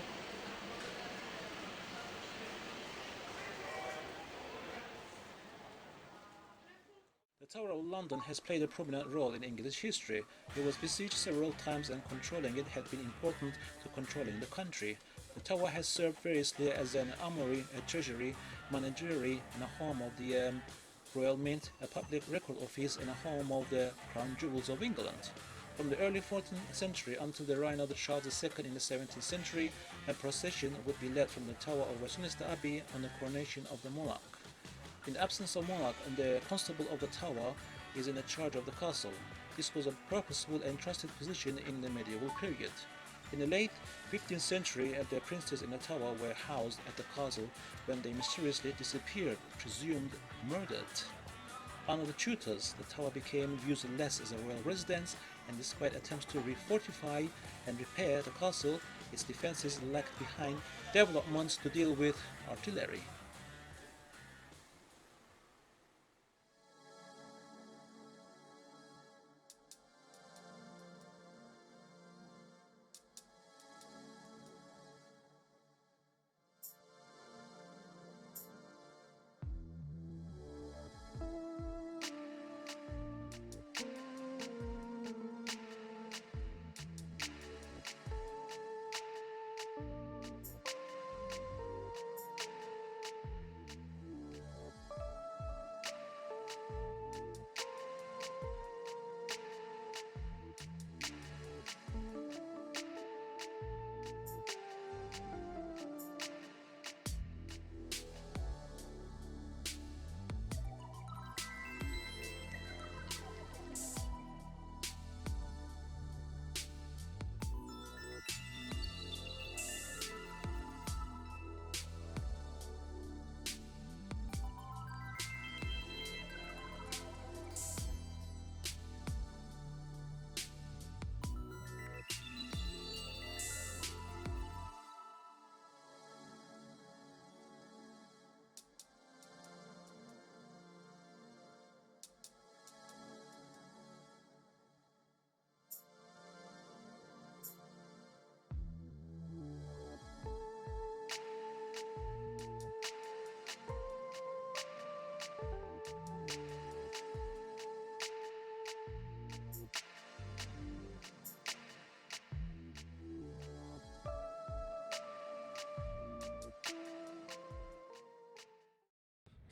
The Tower of London has played a prominent role in English history. It was besieged several times, and controlling it had been important to controlling the country. The tower has served variously as an armory, a treasury, menagerie, and a home of the Royal Mint, a public record office, and a home of the crown jewels of England. From the early 14th century until the reign of Charles II in the 17th century, a procession would be led from the tower of Westminster Abbey on the coronation of the monarch. In the absence of monarch, the constable of the tower is in charge of the castle. This was a purposeful and trusted position in the medieval period. In the late 15th century, the princes in the tower were housed at the castle when they mysteriously disappeared, presumed murdered. Under the Tudors, the tower became used less as a royal residence, and despite attempts to refortify and repair the castle, its defenses lagged behind developments to deal with artillery.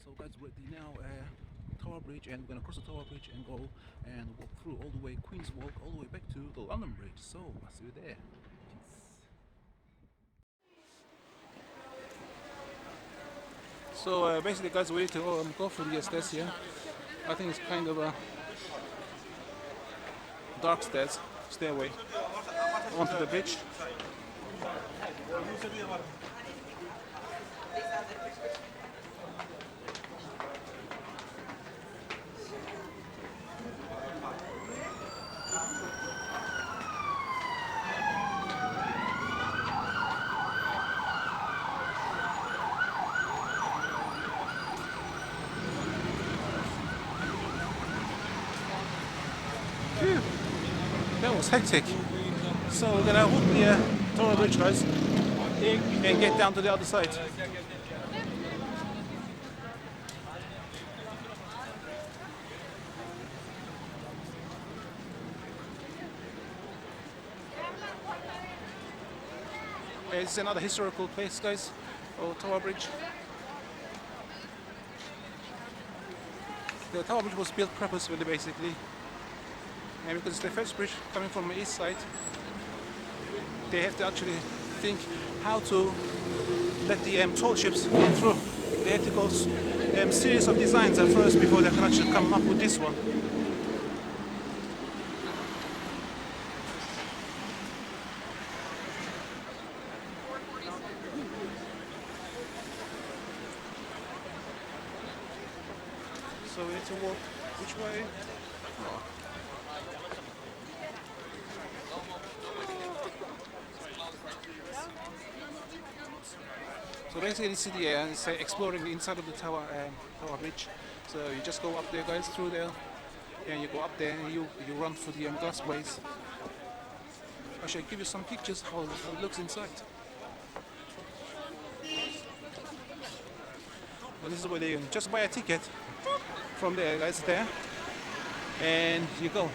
So guys, we're at the now Tower Bridge, and we're gonna cross the Tower Bridge and go and walk through all the way Queen's Walk, all the way back to the London Bridge. So I'll see you there. Peace. So basically, guys, we need to go through the stairs here. I think it's kind of a dark stairs, stairway onto the bridge. Phew, that was hectic. So we're gonna walk the Tower Bridge, guys, and get down to the other side. This is another historical place, guys, or Tower Bridge. The Tower Bridge was built purposefully, basically, and because it's the first bridge coming from the east side, they have to actually think how to let the tall ships go through. They have to go series of designs at first before they can actually come up with this one. So we need to walk which way? Oh. So basically this is it's exploring the inside of the tower bridge. So you just go up there, guys, through there, and you go up there and you run through the glassways. I shall give you some pictures how it looks inside. And this is where you just buy a ticket from there, guys, there, and you go.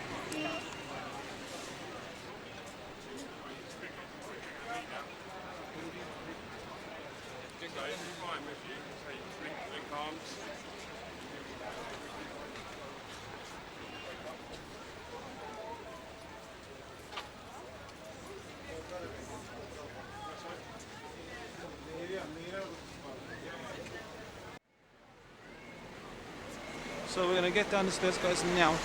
So we're gonna get down the stairs, guys, now.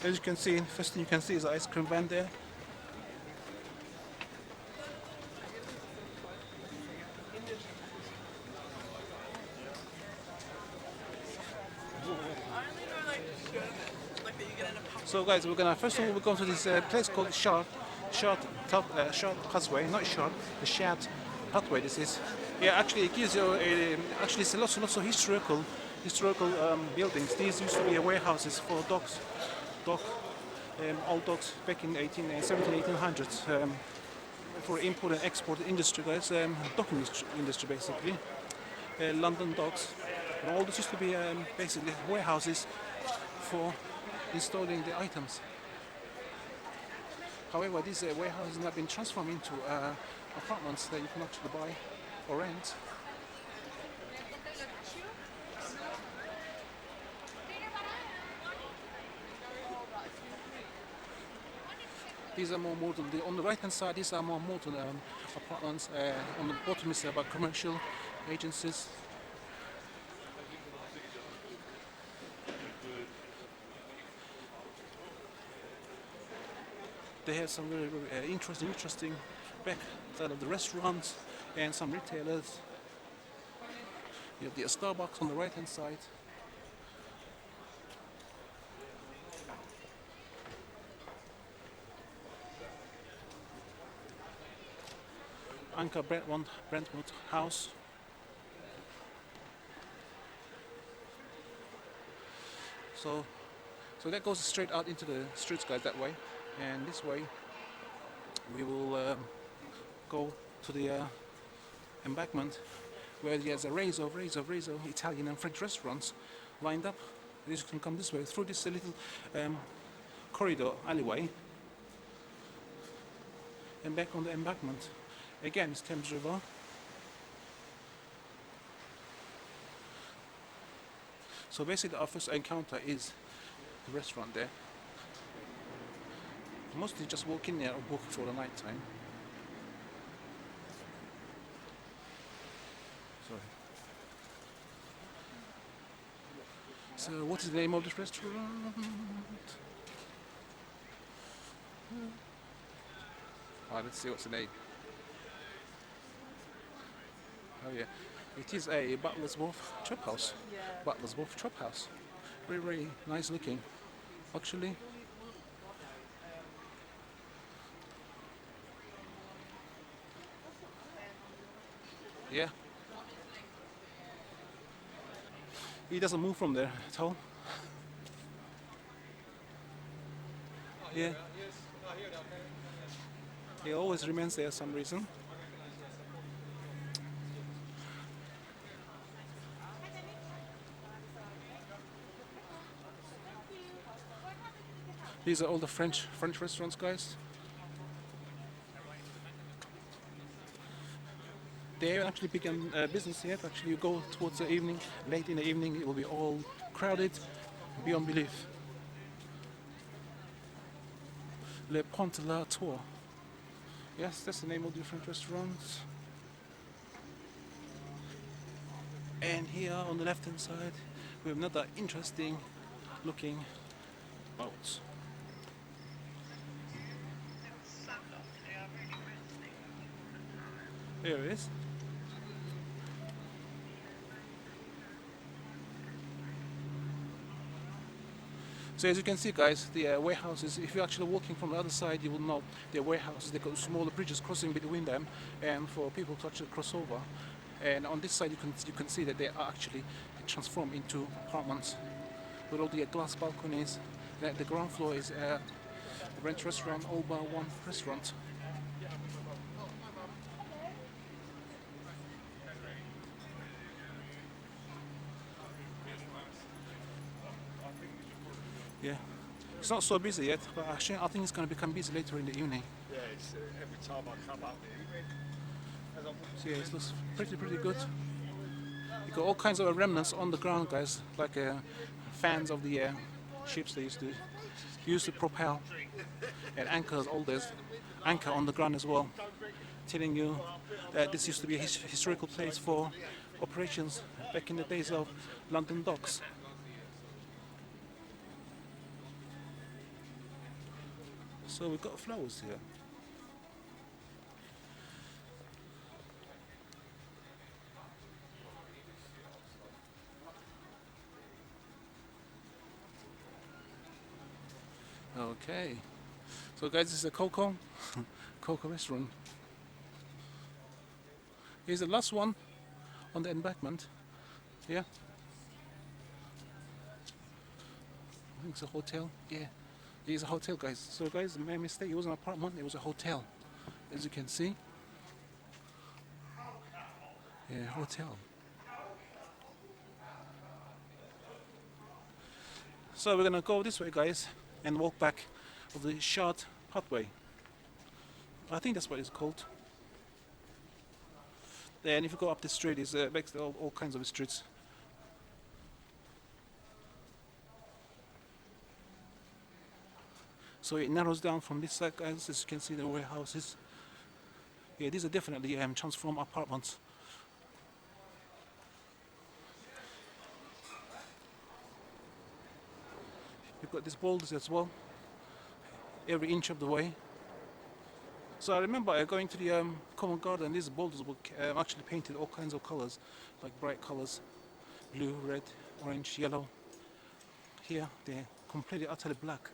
As you can see, first thing you can see is the ice cream van there. So guys, we're gonna first of all we're going to this place called Shard Pathway, not Shard, the Shard Pathway. This is, yeah. Actually, it gives you actually it's lots of historical buildings. These used to be warehouses for dogs, old dogs back in 1800s for import and export industry, guys. Docking industry basically. London docks. And all this used to be basically warehouses for installing the items. However, these warehouses have now been transformed into apartments that you can actually buy or rent. These are more modern. On the right hand side, these are more modern apartments. On the bottom is about commercial agencies. They have some very interesting back side of the restaurants and some retailers. You have the Starbucks on the right hand side. Anchor Brentwood House. So that goes straight out into the streets, guys, that way. And this way we will go to the embankment where there's a rows of Italian and French restaurants lined up. You can come this way through this little corridor alleyway and back on the embankment. Again, it's Thames River. So basically our first encounter is the restaurant there. Mostly just walk in there or book for the night time. Sorry. So what is the name of this restaurant? Let's see what's the name. Oh yeah, it is a Butler's Wharf Chop House. Butler's Wharf Chop House. Very, very nice looking. Actually, yeah. He doesn't move from there at all. Yeah. He always remains there for some reason. These are all the French restaurants, guys. They haven't actually begun business yet. Actually, you go towards the evening, late in the evening, it will be all crowded beyond belief. Le Pont La Tour. Yes, that's the name of the French restaurants. And here on the left hand side, we have another interesting looking boat. There it is. So as you can see, guys, the warehouses, if you're actually walking from the other side, you will know the warehouses. They've got smaller bridges crossing between them, and for people to actually cross over. And on this side, you can see that they are actually transformed into apartments with all the glass balconies. The ground floor is a French restaurant, all bar one restaurant. Yeah, it's not so busy yet, but actually I think it's going to become busy later in the evening. Yeah, it's every time I come up here. So yeah, it looks pretty good. You got all kinds of remnants on the ground, guys, like fans of the ships they used to propel, and anchors. All this anchor on the ground as well, telling you that this used to be a historical place for operations back in the days of London docks. So we've got flowers here. Okay. So guys, this is a Coco Coco restaurant. Here's the last one on the embankment. Yeah. I think it's a hotel. Yeah. It is a hotel, guys. So guys, my mistake, it wasn't an apartment, it was a hotel. As you can see. Yeah, hotel. So we're gonna go this way, guys, and walk back of the short pathway. I think that's what it's called. Then if you go up the street, it's all kinds of streets. So it narrows down from this side, guys, as you can see the warehouses. Yeah, these are definitely transformed apartments. You've got these boulders as well, every inch of the way. So I remember going to the common garden, these boulders were actually painted all kinds of colors, like bright colors, blue, red, orange, yellow. Here they're completely utterly black.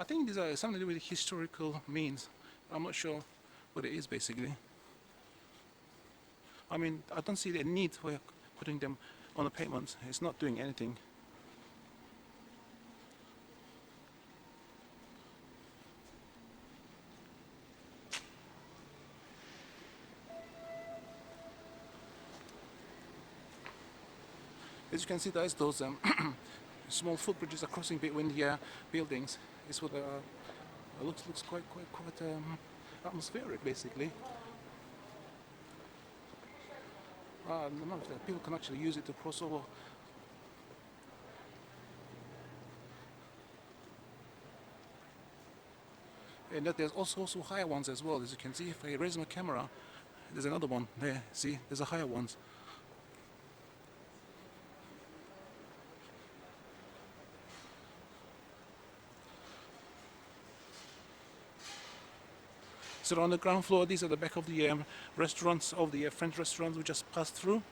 I think these are something to do with historical means. I'm not sure what it is basically. I mean, I don't see the need for putting them on the pavement. It's not doing anything. As you can see, guys, those small footbridges are crossing between the buildings. It's what looks quite atmospheric, basically. No, people can actually use it to cross over. And there's also higher ones as well. As you can see, if I raise my camera, there's another one there. See, there's a higher ones. So on the ground floor, these are the back of the restaurants, of the French restaurants we just passed through.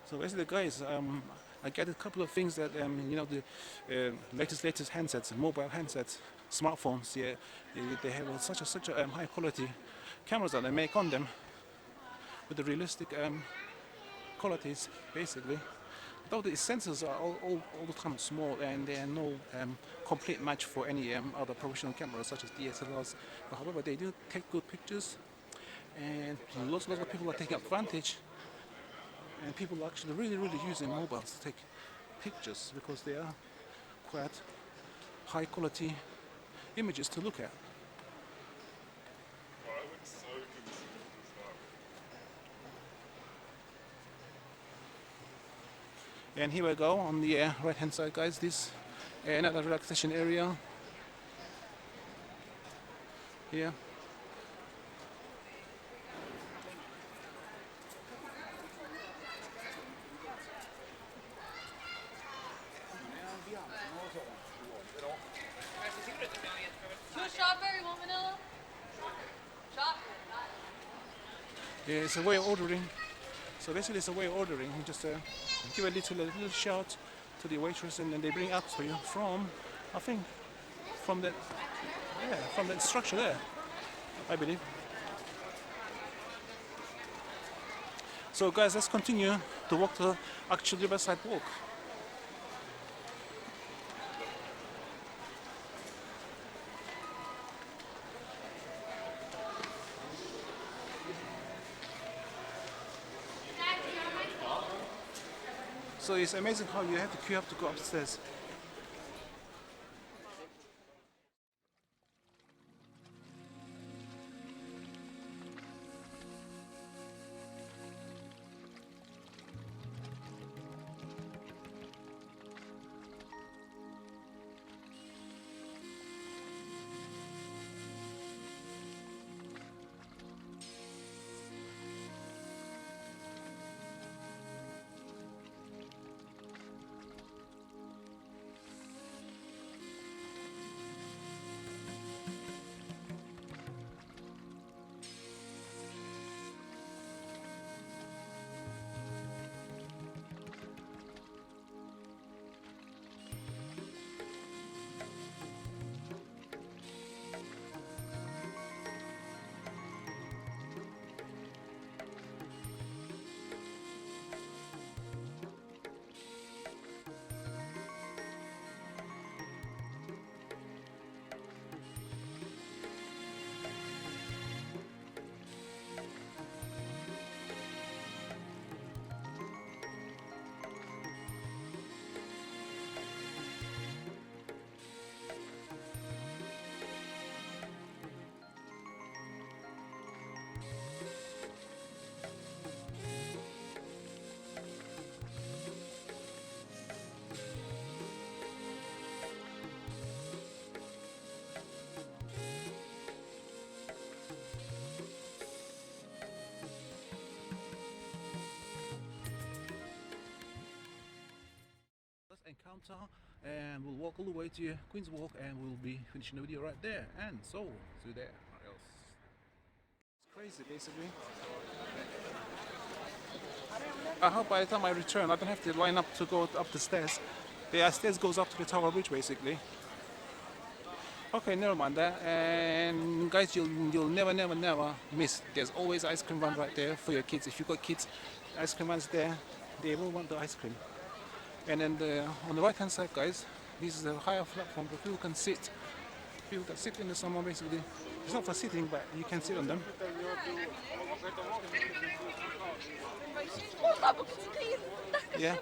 So basically, guys, I get a couple of things that the latest handsets, mobile handsets, smartphones. Yeah, they have such a high quality cameras that they make on them with the realistic qualities, basically. Though the sensors are all the time small and they are no complete match for any other professional cameras such as DSLRs. But however, they do take good pictures, and lots of people are taking advantage. And people are actually really using mobiles to take pictures because they are quite high quality images to look at. And here we go on the right hand side, guys. This another relaxation area here. Two strawberry, one vanilla. Chocolate. Yeah, it's a way of ordering. So basically, it's a way of ordering. You just give a little shout to the waitress, and then they bring up for you from, I think, from that structure there, I believe. So guys, let's continue to walk the actual riverside walk. So it's amazing how you have to queue up to go upstairs. theatre, and we'll walk all the way to Queen's Walk, and we'll be finishing the video right there. And so, see you there. Or else. It's crazy, basically. I hope by the time I return, I don't have to line up to go up the stairs. The stairs goes up to the Tower Bridge, basically. Okay, never mind that. And guys, you'll never miss. There's always ice cream run right there for your kids. If you've got kids, ice cream runs there. They will want the ice cream. And then on the right hand side, guys, this is a higher platform where people can sit. People can sit in the summer, basically. It's not for sitting, but you can sit on them. Yeah.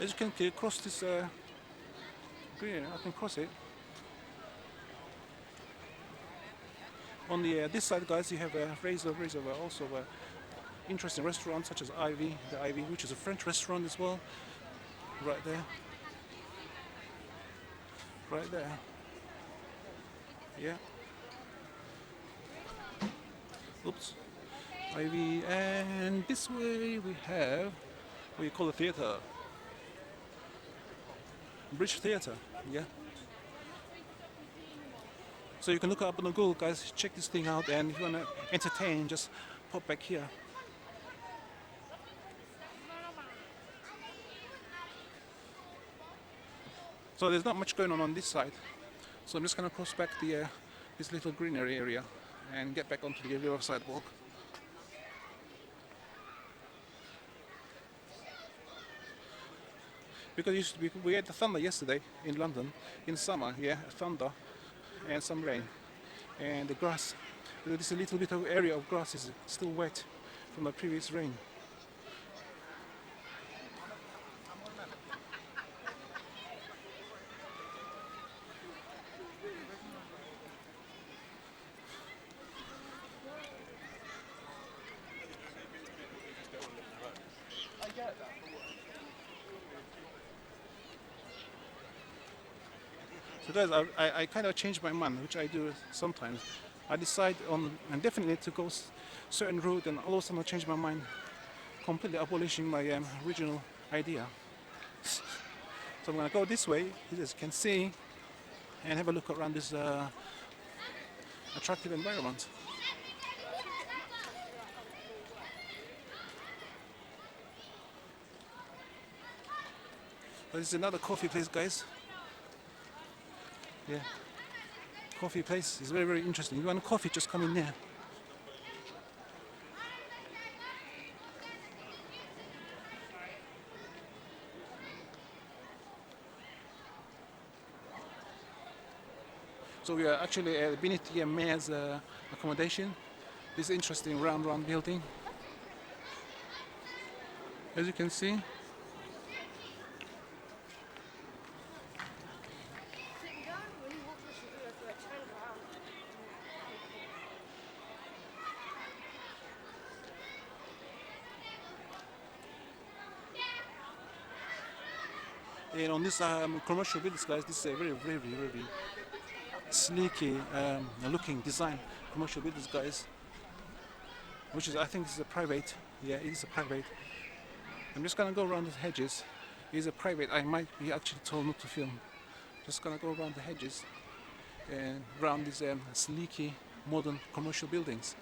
As you can see, across this green, I can cross it. On the this side, guys, you have a Razor, also interesting restaurants such as Ivy, the Ivy, which is a French restaurant as well. Right there. Right there. Yeah. Oops. Ivy, and this way we have what you call a theatre. Bridge Theatre, yeah. So you can look up on the Google, guys, check this thing out, and if you want to entertain, just pop back here. So there's not much going on this side. So I'm just going to cross back the this little greenery area and get back onto the riverside walk. Because we had the thunder yesterday in London, in summer, yeah, thunder and some rain. And the grass, this little bit of area of grass is still wet from the previous rain. So guys, I kind of changed my mind, which I do sometimes. I decide on and definitely to go certain route, and all of a sudden I change my mind, completely abolishing my original idea. So I'm gonna go this way, as you can see, and have a look around this attractive environment. This is another coffee place, guys. Yeah, coffee place is very, very interesting. If you want a coffee, just come in there. So we are actually beneath the mayor's accommodation. This interesting round building. As you can see. And on this commercial buildings, guys, this is a very, very, very sleeky looking design commercial buildings, guys. Which is, I think, this is a private. Yeah, it is a private. I'm just gonna go around the hedges. It is a private. I might be actually told not to film. Just gonna go around the hedges and around these sleeky modern commercial buildings.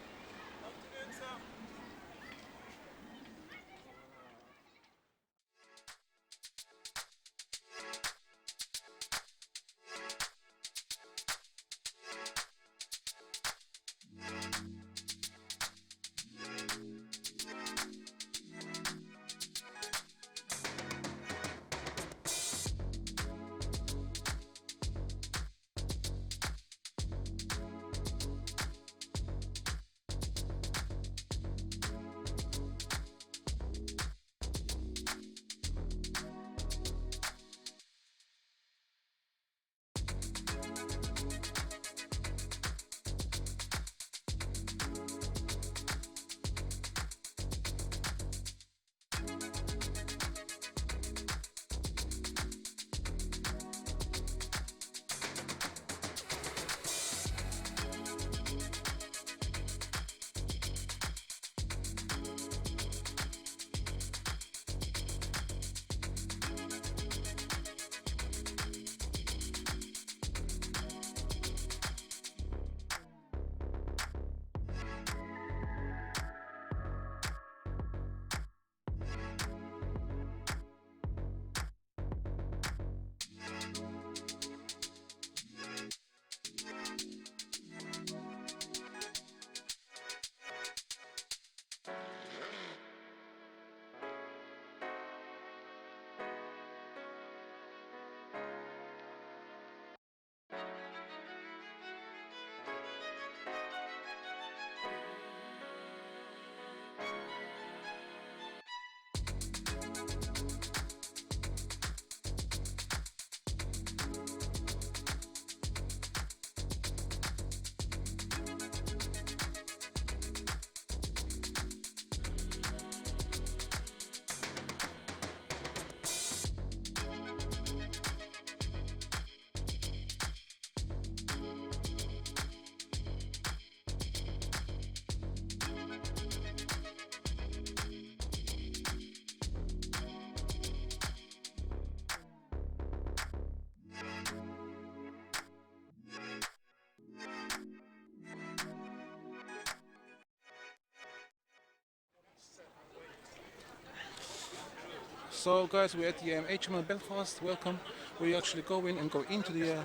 So guys, we're at the HML Belfast. Welcome. We actually go in and go into the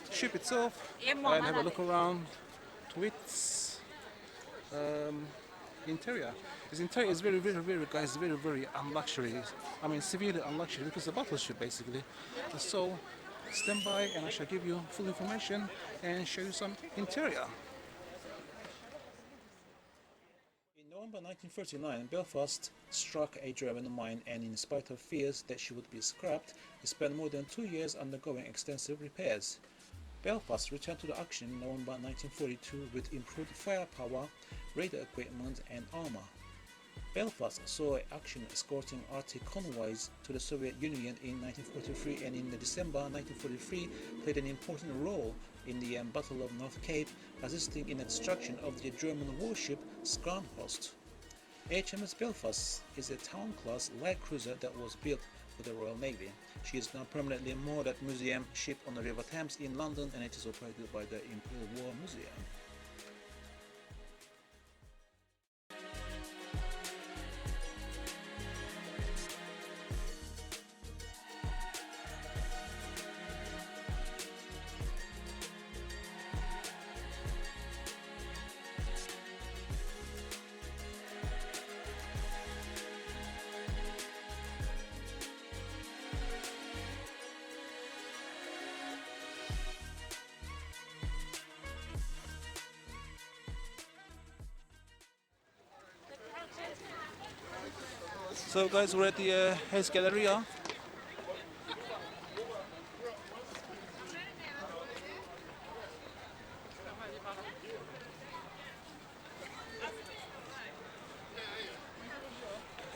ship itself and have a look around to its interior. Its interior is very, guys, very unluxury. I mean, severely unluxury because it's a battleship basically. So stand by and I shall give you full information and show you some interior. In November 1939, Belfast struck a German mine, and in spite of fears that she would be scrapped, it spent more than 2 years undergoing extensive repairs. Belfast returned to the action in November 1942 with improved firepower, radar equipment, and armor. Belfast saw action escorting Arctic convoys to the Soviet Union in 1943, and in December 1943 played an important role in the Battle of North Cape, assisting in the destruction of the German warship Scharnhorst. HMS Belfast is a town-class light cruiser that was built for the Royal Navy. She is now permanently moored at Museum Ship on the River Thames in London, and it is operated by the Imperial War Museum. So guys, we're at the Hayes Galleria.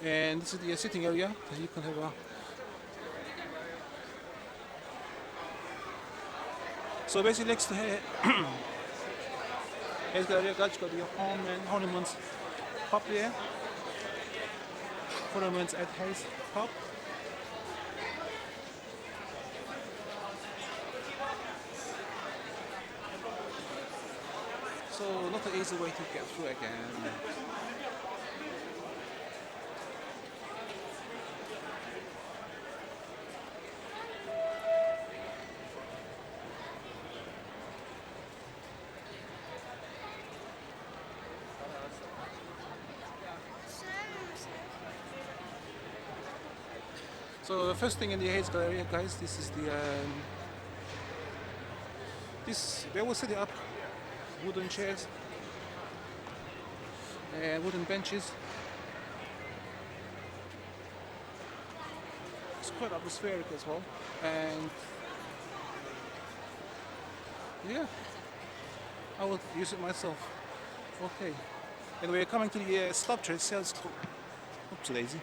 And this is the sitting area. You can have a... So basically next to Hayes Galleria, guys, you got the home and ornaments pub there. Ornaments at Hayes Pub. So not an easy way to get through again. So the first thing in the Hayes Galleria, guys, this is the they will set it up wooden chairs and wooden benches. It's quite atmospheric as well, and yeah, I will use it myself. Okay, and we're coming to the sculpture itself. Oops, daisy.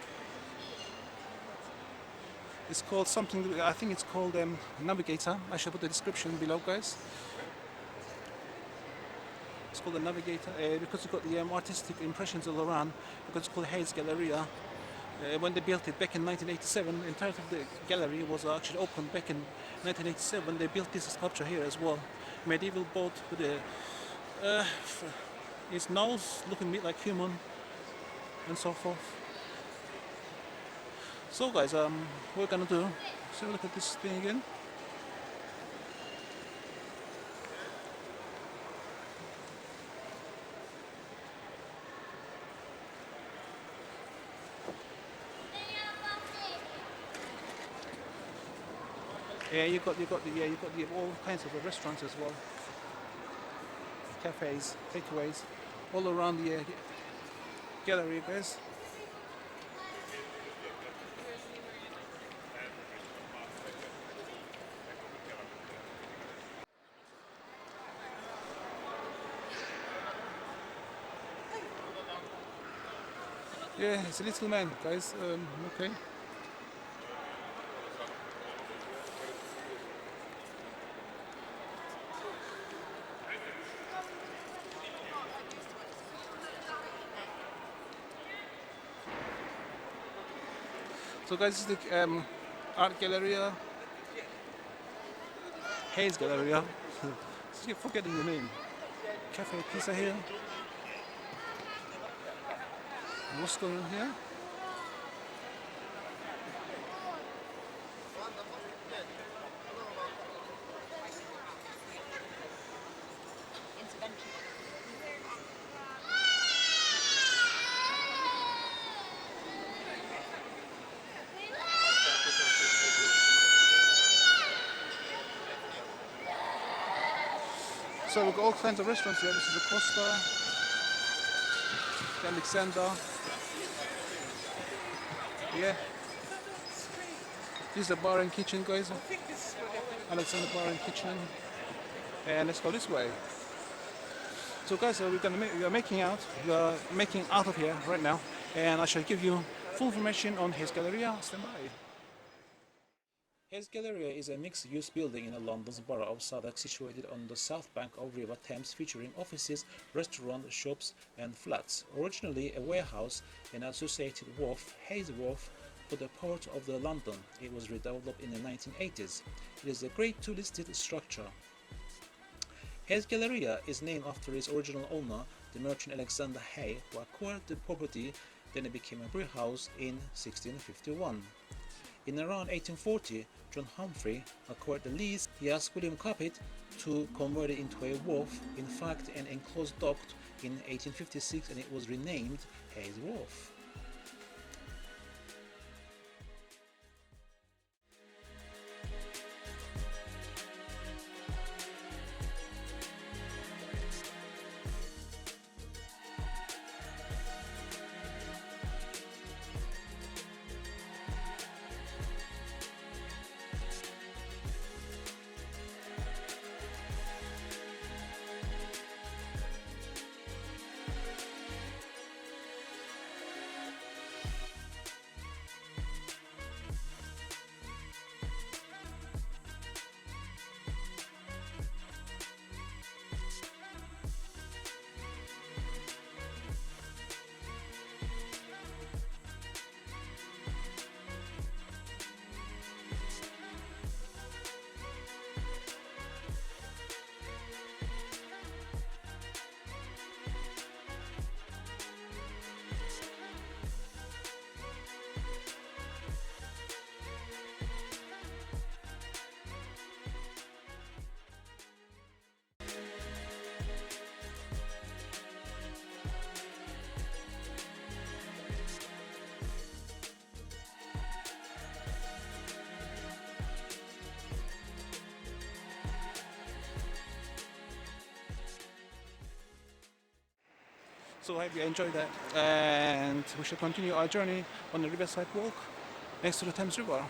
It's called something, I think it's called Navigator. I shall put the description below, guys. It's called the Navigator because you've got the artistic impressions all around, because it's called Hayes Galleria. When they built it back in 1987, the entirety of the gallery was actually opened back in 1987. They built this sculpture here as well. Medieval boat with its nose looking a bit like human and so forth. So guys, what we're gonna do, let's have a look at this thing again. Yeah, you've got all kinds of restaurants as well, cafes, takeaways, all around the gallery, guys. Yeah, it's a little man, guys. Okay. So guys, this is the art galleria, Hayes Galleria. So you're forgetting the name. Cafe Pizza here. What's going on here? So we've got all kinds of restaurants here. This is the Costa, the Alexander. Yeah. This is the bar and kitchen, guys. Alexander Bar and Kitchen. And let's go this way. So guys, we are making out of here right now, and I shall give you full information on Hayes Galleria. Stand by. Hayes Galleria is a mixed-use building in London's Borough of Southwark, situated on the south bank of River Thames, featuring offices, restaurants, shops and flats. Originally a warehouse and associated wharf, Hayes Wharf, for the port of London, it was redeveloped in the 1980s. It is a Grade II listed structure. Hayes Galleria is named after its original owner, the merchant Alexander Hay, who acquired the property. Then it became a brew house in 1651. In around 1840, John Humphrey acquired the lease. He asked William Capet to convert it into a wharf, in fact an enclosed dock, in 1856, and it was renamed Hayes Wharf. So I hope you enjoyed that, and we shall continue our journey on the riverside walk next to the Thames River.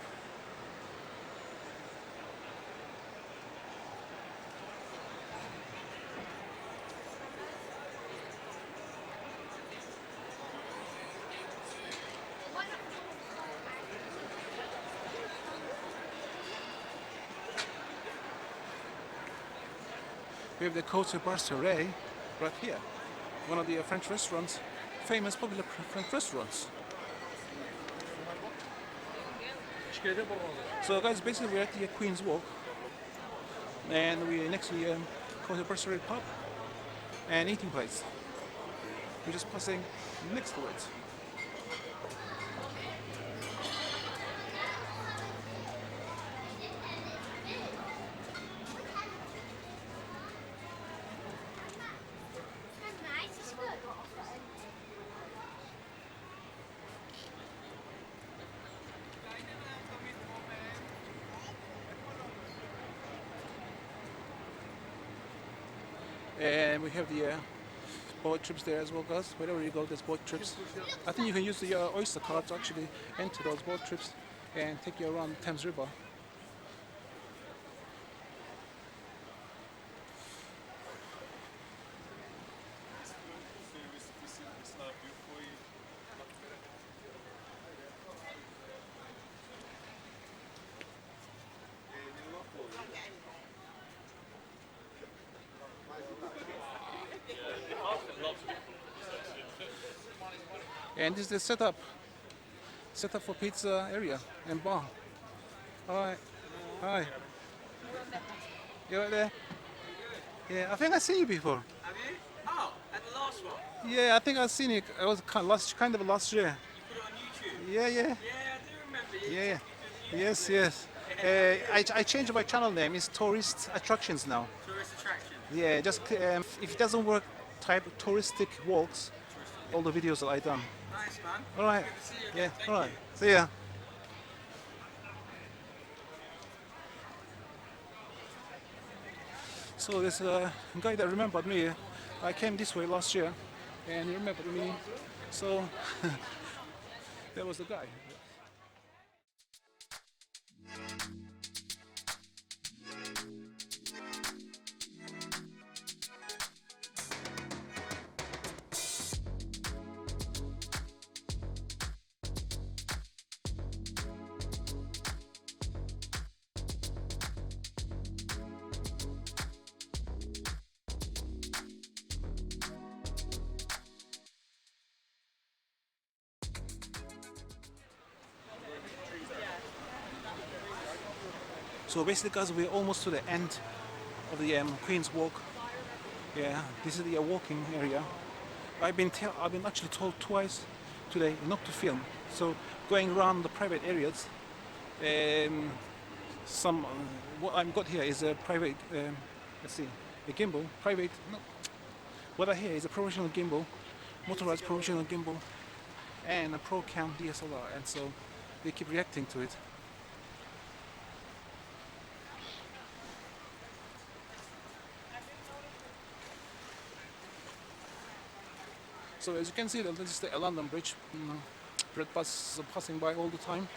We have the Côte Brasserie right here, one of the French restaurants, famous popular French restaurants. So guys, basically we're at the Queen's Walk, and we're next to the Côte Brasserie pub and eating place. We're just passing next to it. And we have the boat trips there as well, guys. Wherever you go, there's boat trips. I think you can use the Oyster card to actually enter those boat trips and take you around the Thames River. And this is the setup for pizza area and bar. Alright, hi. You right there? Yeah, I think I've seen you before. Have you? Oh, at the last one. Yeah, I think I've seen it. It was kind of last year. Put it on YouTube. Yeah. Yeah, I do remember. Yeah. Yes. I changed my channel name. It's Tourist Attractions now. Tourist attraction. Yeah, just if it doesn't work, type touristic walks. All the videos that I done. Nice, man. All right. Good to see you Yeah. again. Thank All right. you. See ya. So there's a guy that remembered me. I came this way last year, and he remembered me. So there was the guy. So basically, guys, we're almost to the end of the Queen's Walk. Yeah, this is the walking area. I've been actually told twice today not to film. So going around the private areas, what I've got here is a private. Let's see, a gimbal, private. No, what I hear is a professional gimbal, motorized professional gimbal, and a Pro Cam DSLR, and so they keep reacting to it. So as you can see, this is the London Bridge. Red bus are passing by all the time.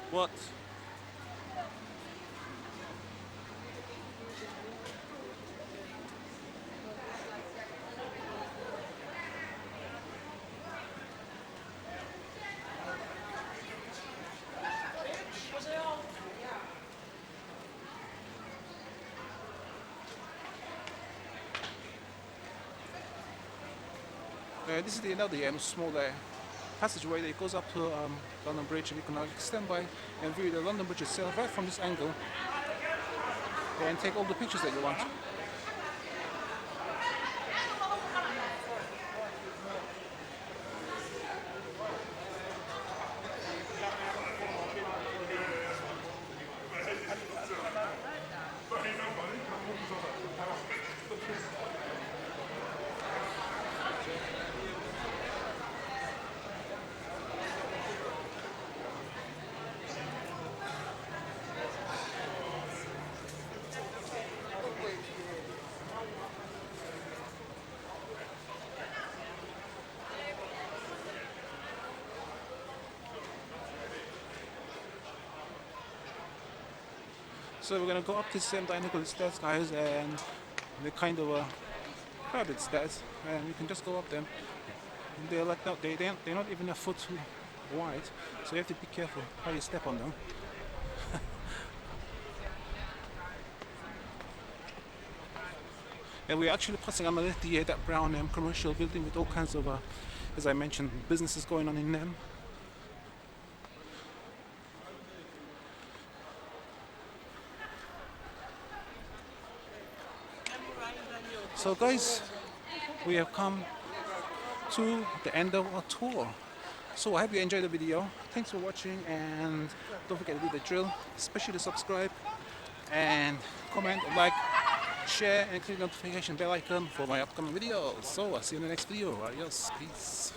What? This is another small passageway that goes up to London Bridge, and you can stand by and view the London Bridge itself right from this angle and take all the pictures that you want. So we're gonna go up this same diagonal stairs, guys, and they're kind of private stairs, and you can just go up them. And they're like they're not even a foot wide, so you have to be careful how you step on them. And we're actually passing underneath that brown commercial building with all kinds of, as I mentioned, businesses going on in them. So guys, we have come to the end of our tour. So I hope you enjoyed the video. Thanks for watching, and don't forget to do the drill, especially subscribe and comment, like, share, and click the notification bell icon for my upcoming videos. So I'll see you in the next video. Adios, peace.